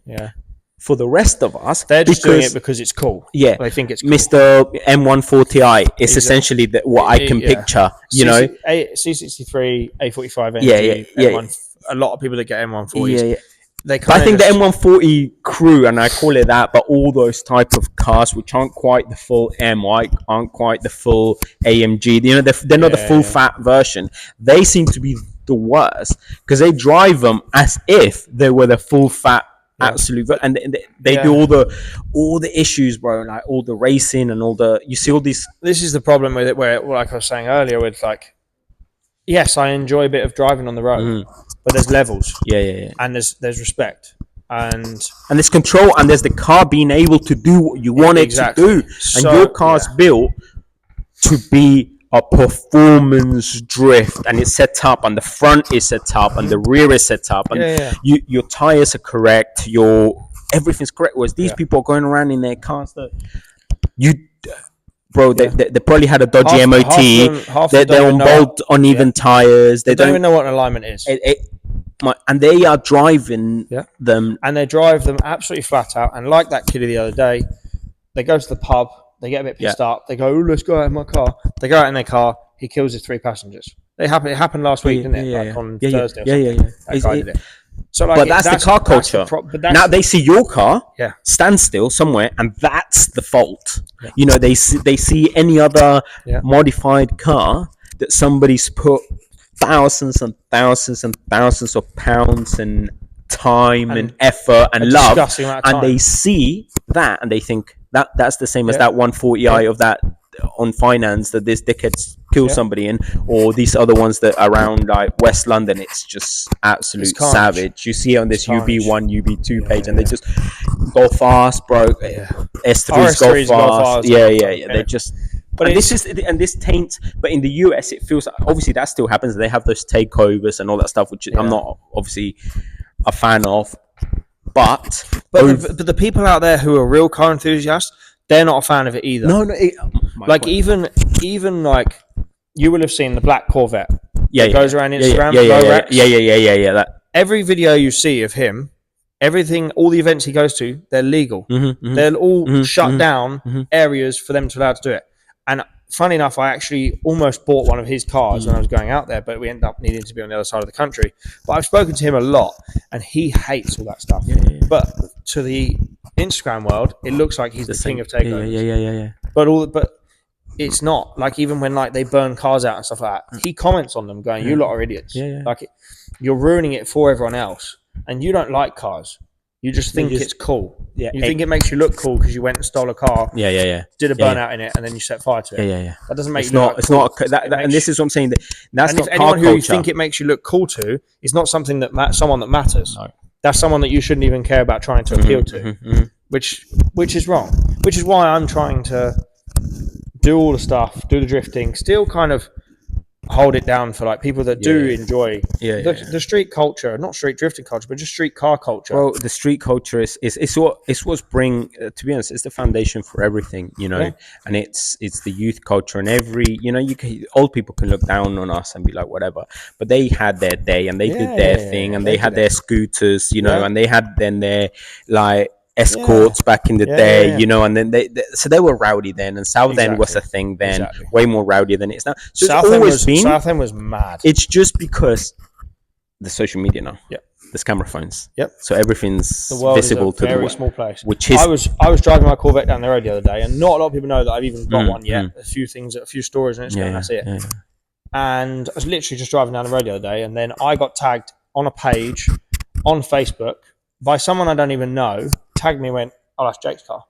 for the rest of us. They're just doing it because it's cool. Yeah, they think it's cool. Mr. M140i is essentially what I can picture. You know, C63, A45, NG, yeah. M1, a lot of people that get M140s. Yeah. They but I think the M140 crew, and I call it that, but all those type of cars which aren't quite the full M, aren't quite the full AMG, you know, they're not the full fat version. They seem to be the worst because they drive them as if they were the full fat absolute, and they do all the issues, bro, like all the racing and all the, you see all these. This is the problem with it, where, like I was saying earlier, with like, yes, I enjoy a bit of driving on the road, but there's levels, and there's respect, and there's control, and there's the car being able to do what you want it to do, and your car's built to be a performance drift, and it's set up, and the front is set up, and the rear is set up, and your tires are correct, everything's correct. Whereas these people are going around in their cars that they probably had a dodgy MOT. They're on bolt uneven tires. They don't even know what an alignment is. And they are driving them, and they drive them absolutely flat out. And like that kiddie the other day, they go to the pub. They get a bit pissed up. They go, "Oh, let's go out in my car." They go out in their car. He kills his 3 passengers. It happened last week, didn't it? On Thursday. That guy did it. So, like, but that's the car culture. Now they see your car stand still somewhere, and that's the fault. You know, they see any other modified car that somebody's put thousands and thousands and thousands of pounds and time and effort and love, and they see that and they think that's the same as that 140i of that on finance that this dickhead's kill somebody in, or these other ones that are around like West London. It's just absolute savage. You see it on this UB1, UB2 page, and they just go fast, bro. S3s go fast. Yeah. They just. But this taints. But in the US, it feels obviously that still happens. They have those takeovers and all that stuff, which I'm not obviously a fan of. But the people out there who are real car enthusiasts, they're not a fan of it either. No. Like even like you will have seen the black Corvette. That goes around Instagram. Yeah. That every video you see of him, everything, all the events he goes to, they're legal. They're all shut down areas for them to allow to do it. And funny enough, I actually almost bought one of his cars when I was going out there, but we ended up needing to be on the other side of the country. But I've spoken to him a lot, and he hates all that stuff. But to the Instagram world, it looks like he's the king of takeovers. But it's not. Like, even when like they burn cars out and stuff like that, he comments on them going, "You lot are idiots. Like, you're ruining it for everyone else, and you don't like cars. You just think it's cool. You think it makes you look cool because you went and stole a car. Did a burnout in it, and then you set fire to it. That doesn't make and this is what I'm saying. That's not anyone car who you culture. think it makes you look cool to is not something that someone that matters. No. That's someone that you shouldn't even care about trying to appeal to, which is wrong. Which is why I'm trying to do all the stuff, do the drifting, still kind of hold it down for like people that do enjoy the street culture, not street drifting culture, but just street car culture. Well, the street culture is what's bring to be honest, it's the foundation for everything, you know. And it's the youth culture, and every, you know, old people can look down on us and be like whatever, but they had their day and they did their thing, and they had their scooters, you know, and they had then their like escorts back in the day, you know, and then they were rowdy then, and Southend was a thing then, way more rowdy than it is now. So Southend was mad. It's just because the social media now. There's camera phones. So everything's visible to the world. Very small place. Which is I was driving my Corvette down the road the other day, and not a lot of people know that I've even got one yet. A few stories on Instagram, that's it. And I was literally just driving down the road the other day, and then I got tagged on a page on Facebook by someone I don't even know. Tagged me and went, "Oh, that's Jake's car."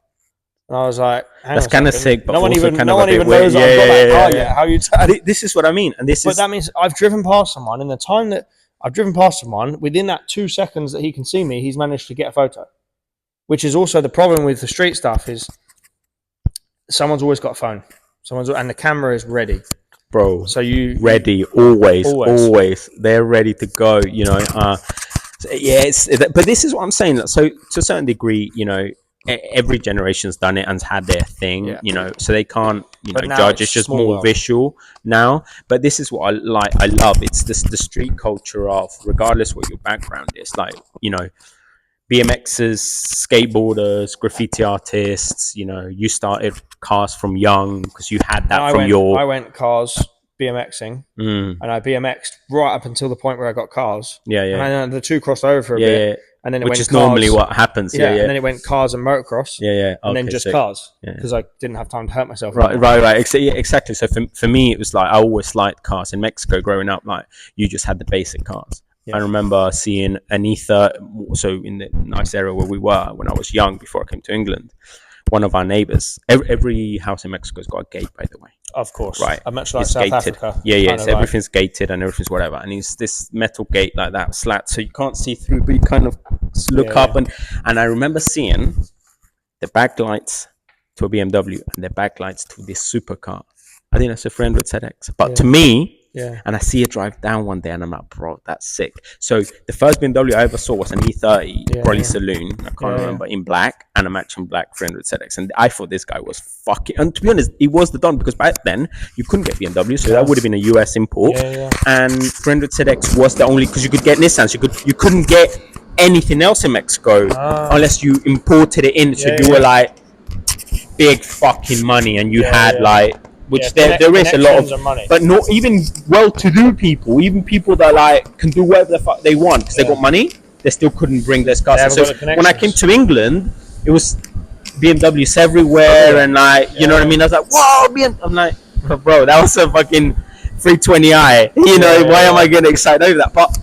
And I was like, that's kind of sick, but no one even knows I've got that car yet. How you tagged? This is what I mean, and but that means I've driven past someone. In the time that I've driven past someone, within that 2 seconds that he can see me, he's managed to get a photo. Which is also the problem with the street stuff, is someone's always got a phone. And the camera is ready. Bro, so you ready always. They're ready to go, you know. But this is what I'm saying. So to a certain degree, you know, every generation's done it and had their thing, you know, so they can't, you know, judge. It's just more visual now. But this is what I love. It's the street culture of, regardless what your background is, like, you know, BMXers, skateboarders, graffiti artists. You know, you started cars from young because you had that I went cars BMXing, and I BMXed right up until the point where I got cars. Yeah. And then the two crossed over for a bit. And then it which went is cars. normally what happens. And then it went cars and motocross. And then just cars because I didn't have time to hurt myself. Right. Exactly. So for me, it was like I always liked cars. In Mexico, growing up, like you just had the basic cars. I remember seeing an E30. So in the nice area where we were when I was young, before I came to England, one of our neighbors. Every house in Mexico's got a gate, by the way. Of course, right. Much like it's South gated. Africa. So everything's gated and everything's whatever, and it's this metal gate like that, slat, so you can't see through, but you kind of look up. And I remember seeing the backlights to a BMW and the backlights to this supercar. I think that's a 300 ZX, but to me. And I see it drive down one day and I'm like, bro, that's sick. So the first BMW I ever saw was an E30 Quali Saloon. I can't remember, in black, and a matching black 300 ZX. And I thought this guy was fucking, and to be honest, he was the don, because back then you couldn't get BMW, so that would have been a US import. And 300 ZX was the only, because you could get Nissans, you couldn't get anything else in Mexico unless you imported it in. So you were like big fucking money, and you had like, which there is a lot of money. But not even well-to-do people, even people that like can do whatever the fuck they want because they got money, they still couldn't bring their cars. So when I came to England, it was BMWs everywhere, and like, you know what I mean? I was like, whoa, BMW. I'm like, bro, that was a fucking 320i. You know, why am I getting excited over that? But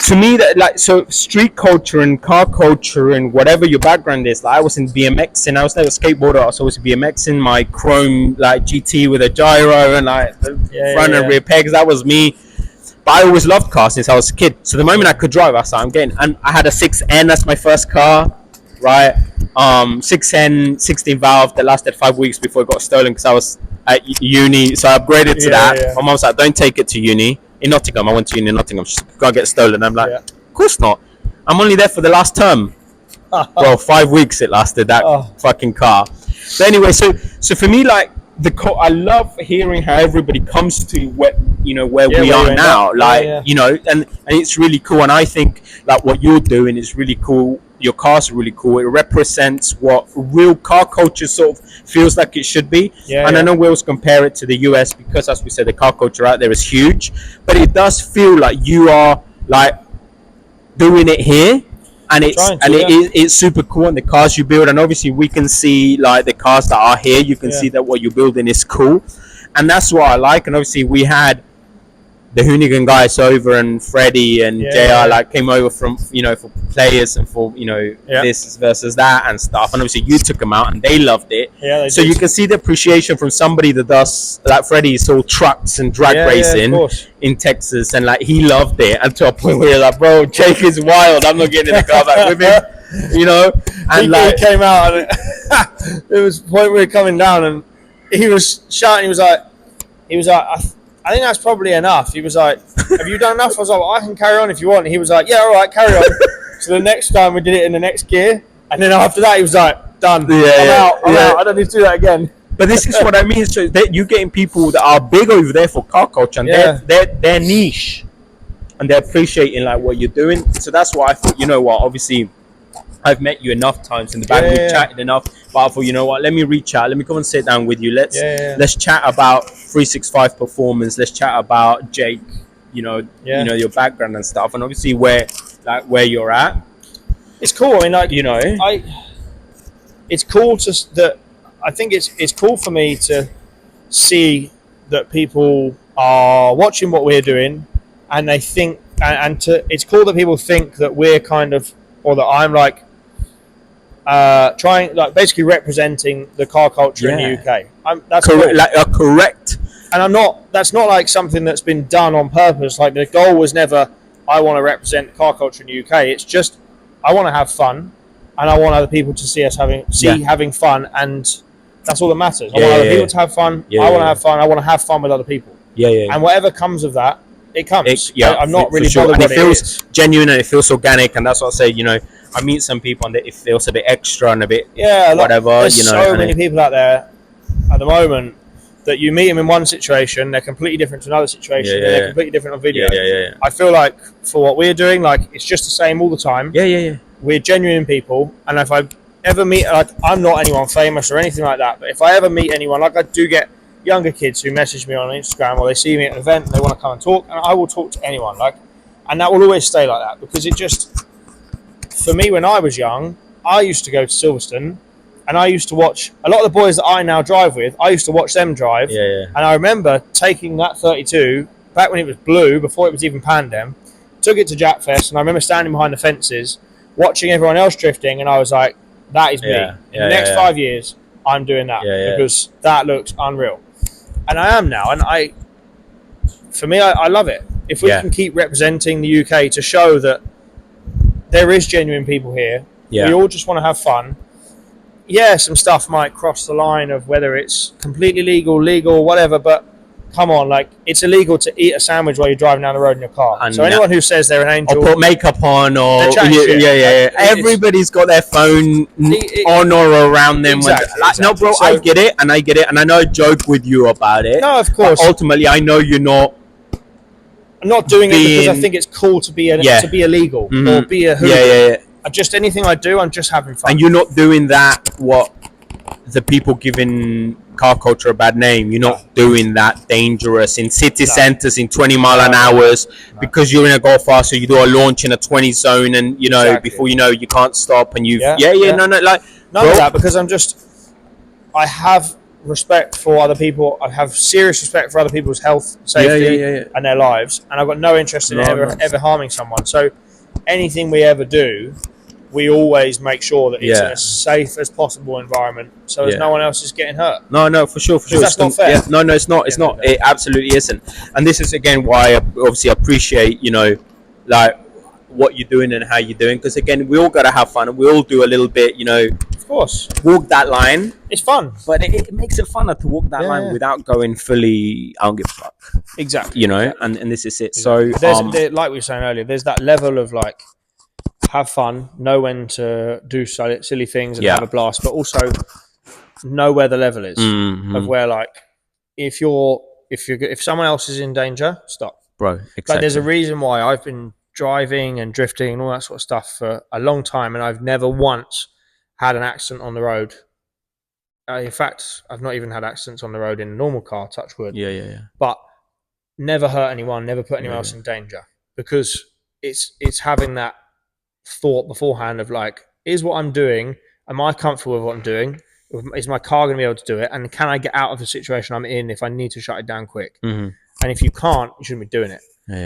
to me, that like, so street culture and car culture and whatever your background is, like I was in BMX and I was never a skateboarder. I was always BMX in my chrome like GT with a gyro and like the front and rear pegs. That was me. But I always loved cars since I was a kid. So the moment I could drive, I started getting. And I had a 6N. That's my first car, right? 6N 16 valve that lasted 5 weeks before it got stolen because I was at uni. So I upgraded to that. My mom was like, "Don't take it to uni." In Nottingham, I went to uni in Nottingham. She's gonna get stolen. I'm like, of course not. I'm only there for the last term. Well, 5 weeks it lasted, that fucking car. But anyway, so for me, like I love hearing how everybody comes to where we are now. Like you know, and it's really cool. And I think like what you're doing is really cool. Your cars are really cool. It represents what real car culture sort of feels like it should be. I know we always compare it to the US because, as we said, the car culture out there is huge. But it does feel like you are like doing it here, and it's super cool. And the cars you build, and obviously we can see like the cars that are here. You can see that what you're building is cool, and that's what I like. And obviously we had the Hoonigan guys over, and Freddie and JR like came over from, you know, for players and for, you know, this versus that and stuff. And obviously you took them out and they loved it. So you can see the appreciation from somebody that does, like Freddie sold trucks and drag racing in Texas, and like he loved it, and to a point where you're like, bro, Jake is wild. I'm not getting in the car back with him, you know. And he came out and it was the point where we were coming down and he was shouting. He was like, I think that's probably enough. He was like, have you done enough? I was like, well, I can carry on if you want. And he was like, yeah, all right, carry on. So the next time we did it in the next gear. And then after that, he was like, done. I'm out. I don't need to do that again. But this is what I mean. So you're getting people that are big over there for car culture, and they're niche. And they're appreciating like what you're doing. So that's why I thought, you know what, obviously, I've met you enough times in the back. We've chatted enough, but I thought, you know what? Let me reach out. Let me come and sit down with you. Let's chat about 365 performance. Let's chat about Jake. You know, your background and stuff, and obviously where you're at. It's cool. I mean, like, you know, it's cool that I think it's cool for me to see that people are watching what we're doing, and they think, it's cool that people think that we're kind of, or that I'm like. Trying, like, basically representing the car culture in the UK. That's correct, cool. Like correct. And that's not like something that's been done on purpose. Like, the goal was never, I want to represent car culture in the UK. It's just, I want to have fun, and I want other people to see us having fun, and that's all that matters. I want other people to have fun. I want to have fun. I want to have fun with other people. And whatever comes of that, it comes. I'm not really bothered and it feels genuine, and it feels organic, and that's what I say, you know, I meet some people and it feels a bit extra and a bit whatever. There's you know, so many people out there at the moment that you meet them in one situation, they're completely different to another situation, and they're completely different on video. I feel like for what we're doing, like, it's just the same all the time. we're genuine people, and if I ever meet, like, I'm not anyone famous or anything like that, but if I ever meet anyone, like I do get younger kids who message me on Instagram or they see me at an event and they want to come and talk, and I will talk to anyone, like, and that will always stay like that, because it just, for me, when I was young, I used to go to Silverstone and I used to watch a lot of the boys that I now drive with. I used to watch them drive, and I remember taking that 32 back when it was blue, before it was even Pandem, took it to Jack Fest, and I remember standing behind the fences watching everyone else drifting, and I was like, that is me. In the next 5 years, I'm doing that, because that looks unreal. And I am now, and for me, I love it. If we can keep representing the UK to show that there is genuine people here, we all just want to have fun. Yeah, some stuff might cross the line of whether it's completely legal, whatever, but come on, like, it's illegal to eat a sandwich while you're driving down the road in your car. And so anyone who says they're an angel, or put makeup on, or everybody's got their phone on or around them. Exactly. No, bro, so, I get it, and I know I joke with you about it. No, of course. Ultimately, I know you're not. I'm not doing it because I think it's cool to be illegal or be a hooligan. Just anything I do, I'm just having fun. And you're not doing that. What the people giving car culture a bad name. You're not doing that dangerous in city centers in 20-mile-an-hours because you're in a go fast, so you do a launch in a 20 zone, and before you know, you can't stop, and none of that, because I have respect for other people. I have serious respect for other people's health, safety, and their lives, and I've got no interest in ever harming someone. So anything we ever do, we always make sure that it's in as safe as possible environment, so as no one else is getting hurt. No, for sure. That's not fair. No, it's not. It's not. It absolutely isn't. And this is again why I obviously appreciate, like what you're doing and how you're doing, because again, we all gotta have fun, and we all do a little bit, Of course, walk that line. It's fun, but it makes it funner to walk that line without going fully, I don't give a fuck. Exactly. And this is it. Exactly. So like we were saying earlier, there's that level of like, have fun, know when to do silly things and have a blast, but also know where the level is of where, like, if someone else is in danger, stop, bro. Exactly. Like, there's a reason why I've been driving and drifting and all that sort of stuff for a long time, and I've never once had an accident on the road. In fact, I've not even had accidents on the road in a normal car, touch wood. But never hurt anyone, never put anyone else in danger, because it's having that thought beforehand of like, is what I'm doing, am I comfortable with what I'm doing? Is my car going to be able to do it? And can I get out of the situation I'm in if I need to shut it down quick? And if you can't, you shouldn't be doing it.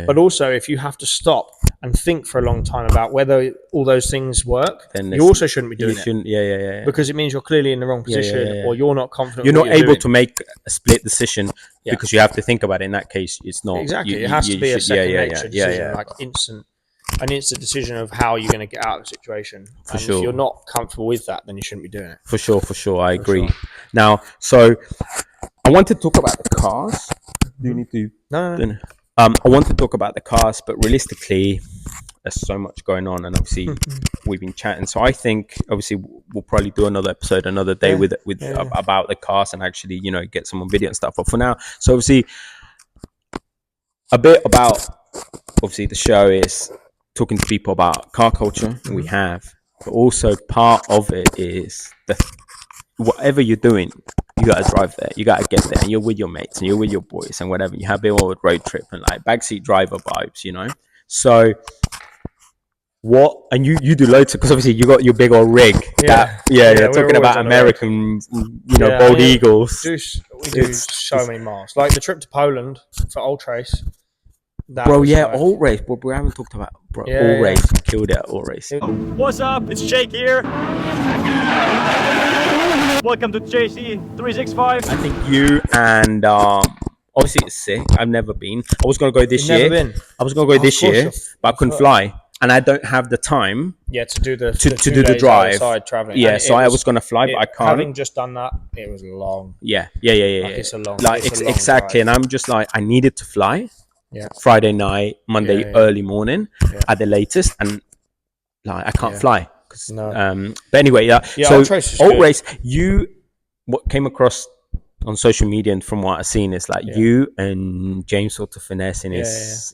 But also, if you have to stop and think for a long time about whether all those things work, then you also shouldn't be doing it. Because it means you're clearly in the wrong position, or you're not confident. You're not able to make a split decision because you have to think about it. In that case, it's not exactly. It has to be a second nature decision, like an instant decision of how you're going to get out of the situation. For sure. If you're not comfortable with that, then you shouldn't be doing it. For sure. I agree. Now, so I want to talk about the cars. Do you need to? No. I want to talk about the cars, but realistically, there's so much going on, and obviously we've been chatting. So I think obviously we'll probably do another episode another day with about the cars and actually get some on video and stuff. But for now, so obviously a bit about obviously the show is talking to people about car culture. We have, but also part of it is whatever you're doing, you gotta drive there, you gotta get there, and you're with your mates and you're with your boys and whatever. You have a old road trip and like backseat driver vibes, So what? And you do loads, because obviously you got your big old rig. Talking about American, Bold Eagles. We do so many miles. Like the trip to Poland for Old Race. All race, but we haven't talked about all race. We killed it at all race. What's up? It's Jake here. Welcome to JC 365. I think you and obviously it's sick. I've never been. I was gonna go this year. Never been. I was gonna go this year, but I couldn't fly, and I don't have the time. To do the to do the drive. Traveling. Yeah, so I was gonna fly, but I can't. Having just done that, it was long. Yeah. It's a long. Exactly, drive. And I'm just like, I needed to fly. Yeah. Friday night, Monday early morning at the latest, and like I can't fly. No. But anyway, so Alt Race, what came across on social media and from what I've seen is like you and James sort of finessing is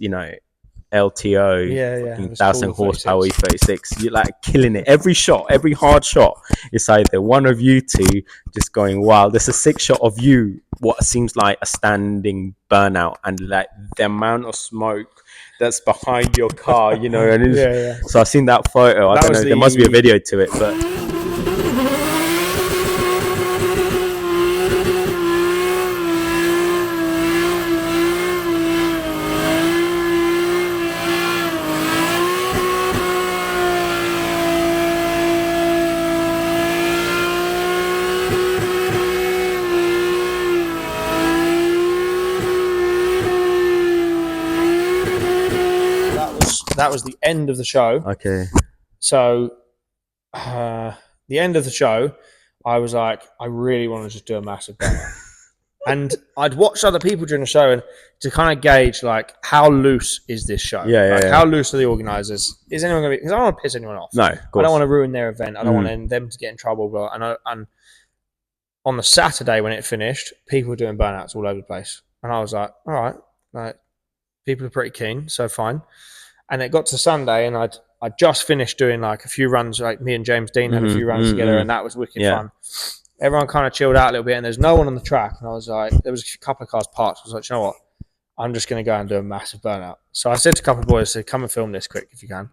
LTO, Yeah. fucking It was cool, 1,000 the horsepower 36. E36. You're like killing it. Every shot, every hard shot, it's either one of you two just going wild. There's a 6 shot of you, what seems like a standing burnout, and like the amount of smoke that's behind your car, you know. And Yeah. so I've seen that photo. I That don't was know. There must be a the- video to it, but. That was the end of the show. Okay. So, the end of the show, I was like, I really want to just do a massive burnout. And I'd watched other people during the show, and to kind of gauge like how loose is this show? How loose are the organisers? Is anyone going to be? Because I don't want to piss anyone off. No, of course. I don't want to ruin their event. I don't want them to get in trouble. But and on the Saturday when it finished, people were doing burnouts all over the place, and I was like, all right, like people are pretty keen, so fine. And it got to Sunday, and I'd just finished doing like a few runs. Like me and James Dean had a few runs together, and that was wicked fun. Everyone kind of chilled out a little bit, and there's no one on the track. And I was like, there was a couple of cars parked. I was like, you know what? I'm just going to go and do a massive burnout. So I said to a couple of boys, come and film this quick if you can.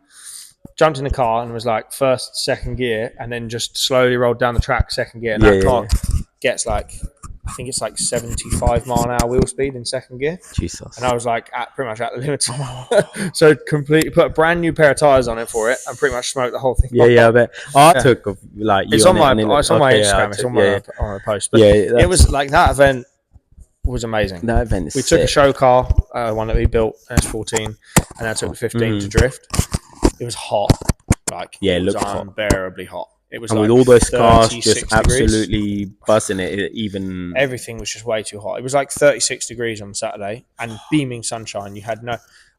Jumped in the car and was like first, second gear, and then just slowly rolled down the track, second gear. And that car gets like, I think it's like 75 mile an hour wheel speed in second gear. Jesus. And I was like pretty much at the limit. So completely put a brand new pair of tyres on it for it and pretty much smoked the whole thing. Yeah, I bet. I took like you it's on my Instagram. It's on my post. But it was like that event was amazing. That event is We took a show car, one that we built, S14, and I took the 15 to drift. It was hot. it was looked hot. unbearably hot. It was And like with all those cars 36 just degrees. absolutely buzzing it, even Everything was just way too hot. It was like 36 degrees on Saturday and beaming sunshine.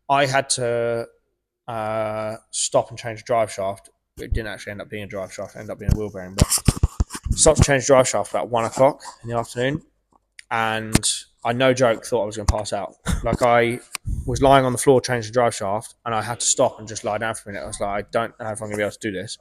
I had to stop and change the drive shaft. It didn't actually end up being a drive shaft. It ended up being a wheel bearing. But stopped to change the drive shaft about 1 o'clock in the afternoon. And I, no joke, thought I was going to pass out. Like I was lying on the floor changing the drive shaft, and I had to stop and just lie down for a minute. I was like, I don't know if I'm going to be able to do this.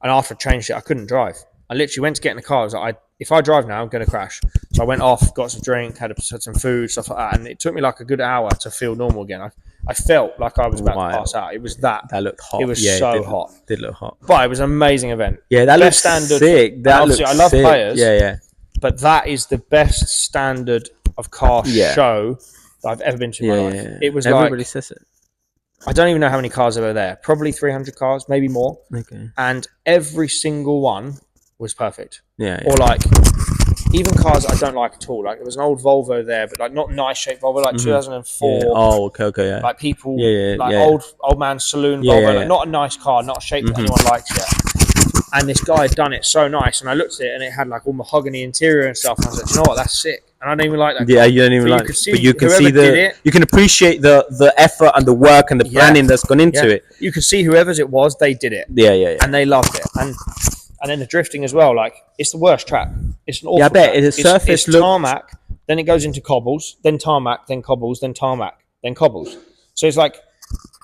And after I changed it, I couldn't drive. I literally went to get in the car. I was like, if I drive now, I'm going to crash. So I went off, got some drink, had some food, stuff like that. And it took me like a good hour to feel normal again. I felt like I was about to pass out. It was that. That looked hot. It was so hot. Did look hot. But it was an amazing event. Yeah, that looks sick. That looks I love sick. players. Yeah. But that is the best standard of car show that I've ever been to in my life. Yeah. It was everybody says it. I don't even know how many cars there were there. Probably 300 cars, maybe more. Okay. And every single one was perfect. Yeah. Or like even cars I don't like at all. Like there was an old Volvo there, but like not nice shaped Volvo, like 2004. Yeah. Oh, okay, yeah. Like people, like old man saloon Volvo, like not a nice car, not a shape that anyone likes yet. And this guy had done it so nice, and I looked at it, and it had like all mahogany interior and stuff. And I was like, you know what, that's sick. And I don't even like that. Yeah, car. you don't even like. But you can see you can appreciate the effort and the work and the planning that's gone into it. You could see whoever's it was, they did it. Yeah. And they loved it. And then the drifting as well. Like it's the worst track. It's an awful. Yeah, I bet track. the surface it's tarmac. Then it goes into cobbles. Then tarmac. Then cobbles. Then tarmac. Then cobbles. So it's like,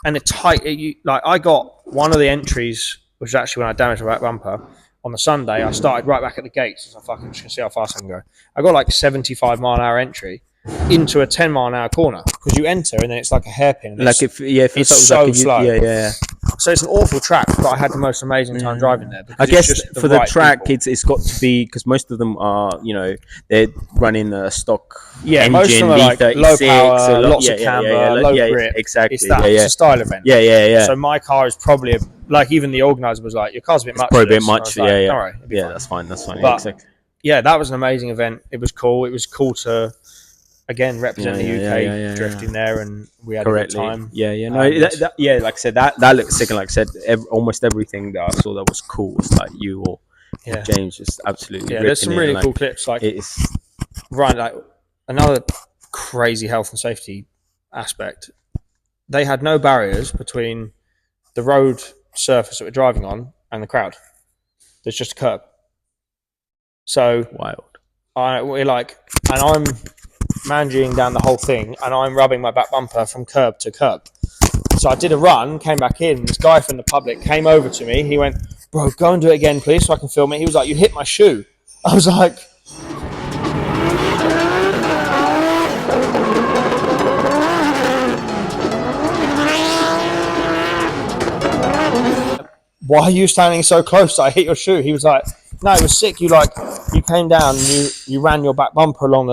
and the tight. Like I got one of the entries, which was actually when I damaged my back bumper. On the Sunday, I started right back at the gates. So I'm just going to see how fast I can go. I got like 75 mile an hour entry into a 10 mile an hour corner because you enter and then it's like a hairpin. And like it's so slow. Yeah. So it's an awful track, but I had the most amazing time driving there. I guess for the track, it's got to be because most of them are, they're running a stock engine, most of them are like low power, lots of camber, low grip. Exactly. It's that. It's a style event. Yeah. So my car is probably like even the organizer was like, your car's a bit much. Probably a bit much. Like, yeah. All right. Yeah, that's fine. But, exactly. Yeah, that was an amazing event. It was cool. It was cool to again represent the UK drifting there, and we had a good time. Yeah. No, like I said, that looks sick. And like I said, almost everything that I saw that was cool was like you or James just absolutely. Yeah, there's some really cool clips. Like it's right, like another crazy health and safety aspect. They had no barriers between the road surface that we're driving on and the crowd. There's just a curb. So wild. We're like, and I'm managing down the whole thing, and I'm rubbing my back bumper from curb to curb. So I did a run, came back in. This guy from the public came over to me. He went, "Bro, go and do it again, please, so I can film it." He was like, "You hit my shoe." I was like, "Why are you standing so close? I hit your shoe." He was like, "No, it was sick. You came down and you ran your back bumper along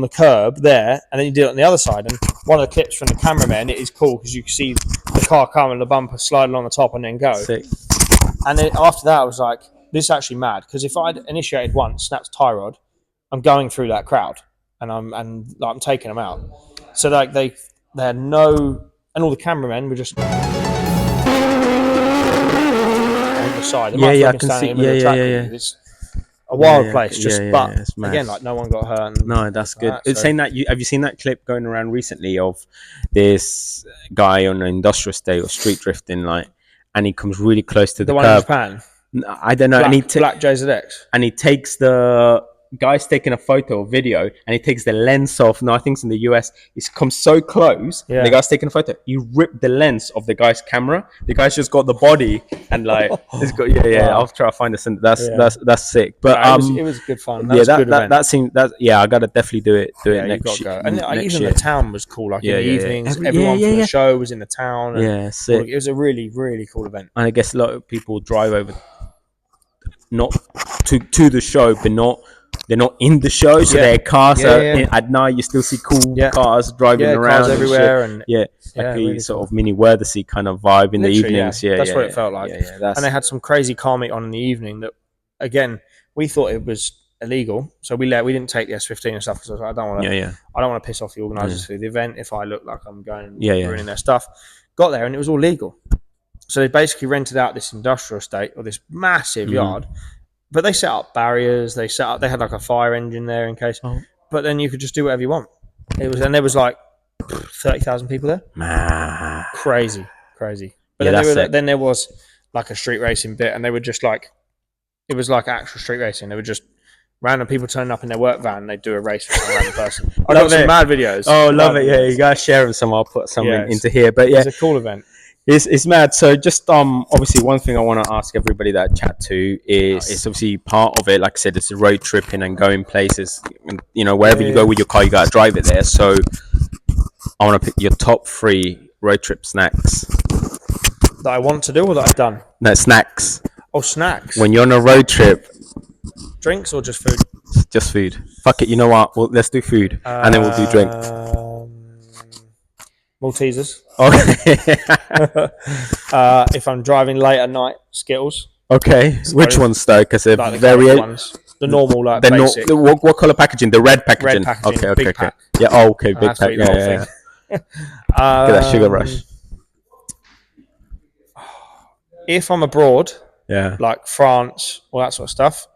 the curb there, and then you did it on the other side." And one of the clips from the cameraman, it is cool because you can see the car come and the bumper slide along the top and then go. Sick. And then after that, I was like, "This is actually mad," because if I'd initiated once, snapped tie rod, I'm going through that crowd and I'm taking them out. So like they had no, and all the cameramen were just side. Yeah, I can see. Yeah. It's a wild place. But it's mad. again, like no one got hurt. No, that's good. That, so. Saying that, have you seen that clip going around recently of this guy on an industrial estate or street drifting, like, and he comes really close to the one curb. in Japan? I don't know. Black JZX. And he takes the guy's taking a photo or video, and he takes the lens off. No, I think it's in the US. It comes so close. Yeah. The guy's taking a photo. You rip the lens of the guy's camera. The guy's just got the body and like it's got Wow. I'll try to find this. That's sick. But it was good fun. That seemed I gotta definitely do it next year. And next even year. the town was cool. Like in the evenings, everyone from the show was in the town. And Sick. It was a really, really cool event. And I guess a lot of people drive over, not to the show, but they're not in the show, so their cars at night. You still see cool cars driving around, cars everywhere, and like really a sort of mini Worthersea kind of vibe in the evenings. That's what it felt like. And they had some crazy car meet on in the evening that, again, we thought it was illegal, so we didn't take the S15 and stuff because I was like, I don't want to piss off the organisers for the event if I look like I'm going and ruining their stuff. Got there and it was all legal, so they basically rented out this industrial estate or this massive yard. But they set up barriers. They had like a fire engine there in case. But then you could just do whatever you want. And there was like 30,000 people there. Crazy. But then there was like a street racing bit, and they were just like, it was like actual street racing. They were just random people turning up in their work van and they'd do a race with some random person. I got some mad videos. Oh, love it. Yeah, you guys share them some. I'll put some into here. But it's a cool event. It's mad. So just obviously one thing I want to ask everybody that I chat to is it's obviously part of it. Like I said, it's a road tripping and going places. And, wherever you go with your car, you gotta drive it there. So I want to pick your top 3 road trip snacks That I want to do or that I've done. No, snacks. Oh, snacks. When you're on a road trip. Drinks or just food? Just food. Fuck it. You know what? Well, let's do food and then we'll do drink. Maltesers. Okay. If I'm driving late at night, Skittles. Okay. Which ones though? Because they're like very ones. The normal, like basic. What color packaging? The red packaging. Red packaging. Okay. Big pack. Yeah. Oh, okay. Big pack. Yeah. Get that sugar rush. If I'm abroad, like France, all that sort of stuff,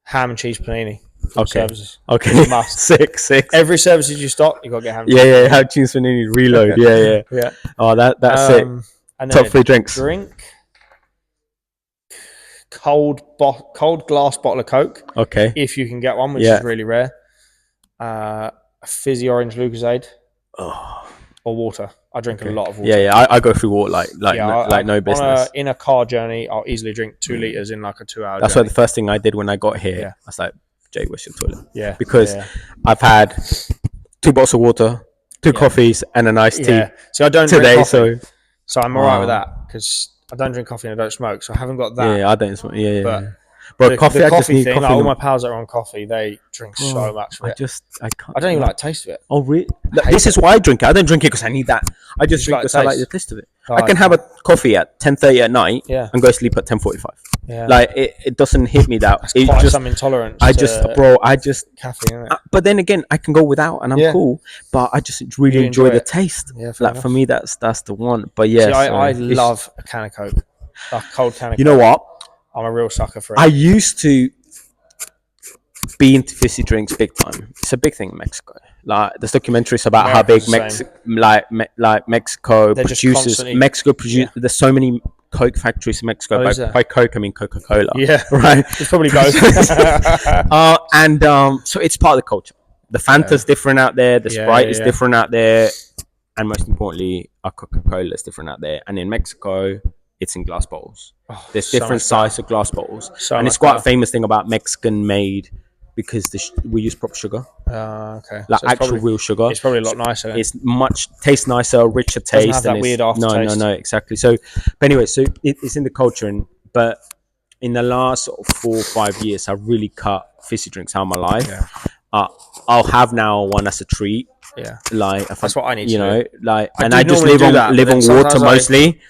ham and cheese panini. Services. Okay. Must. Six. Every services you stop, you gotta get ham. Ham cheese panini reload. Yeah. Oh, that's sick. And top 3 drinks. Drink. Cold glass bottle of Coke. Okay. If you can get one, which is really rare. A fizzy orange Lucozade. Or water. I drink a lot of water. Yeah. I go through water like no business. In a car journey, I'll easily drink 2 liters in like a 2-hour. That's why the first thing I did when I got here. I was like, Jay, where's your toilet? Yeah. Because I've had 2 bottles of water, 2 coffees, and an iced tea. So I don't today. Drink coffee, so I'm alright with that because I don't drink coffee and I don't smoke, so I haven't got that. Yeah, I don't smoke. Yeah. But the coffee, I just need thing, coffee. Like all my pals that are on coffee, they drink so much of it. I can't. I don't even like the taste of it. Oh, really? This is why I drink it. I don't drink it because I need that. I just drink because I like the taste of it. I can have a coffee at 10:30 at night and go to sleep at 10:45. Yeah. Like it doesn't hit me that. It's quite some intolerance. I just caffeine. Isn't it? But then again, I can go without and I'm cool. But I just really enjoy the taste. Yeah, like enough. For me, that's the one. But yeah, I love a can of Coke, a cold can of Coke. You know what? I'm a real sucker for it. I used to be into fizzy drinks big time. It's a big thing in Mexico. Like there's documentaries about how big Mexico produces. Mexico produces. There's so many Coke factories in Mexico. By Coke, I mean Coca-Cola. Yeah, right. It's probably both. So it's part of the culture. The Fanta's different out there. The Sprite is different out there. and most importantly, our Coca-Cola is different out there. And in Mexico, it's in glass bowls. There's so different much size of glass bowls, So and much it's quite a better. famous thing about Mexican made because we use proper sugar, Okay. like So it's actual probably, real sugar. it's probably a lot nicer. It's much tastes nicer, richer taste. Doesn't have that and weird it's, aftertaste. No, exactly. So, but anyway, so it's in the culture, but in the last sort of 4 or 5 years, I've really cut fizzy drinks out of my life. Yeah. I'll have now one as a treat. Yeah. Like That's what I need you to know, do. like, I and do I just normally live do on that, live but on then water sometimes mostly.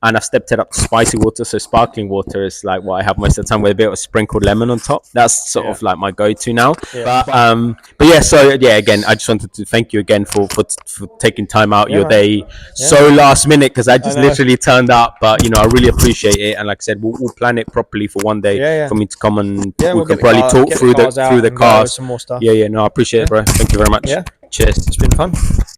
And I've stepped it up to spicy water, so sparkling water is like what I have most of the time with a bit of sprinkled lemon on top. That's sort of like my go-to now. Yeah. But yeah, so yeah, again, I just wanted to thank you again for taking time out your day so last minute, because I just literally turned up. But you know, I really appreciate it, and like I said, we'll plan it properly for one day for me to come and we can probably talk through the cars. Some more stuff. Yeah, no, I appreciate it, bro. Thank you very much. Yeah. Cheers. It's been fun.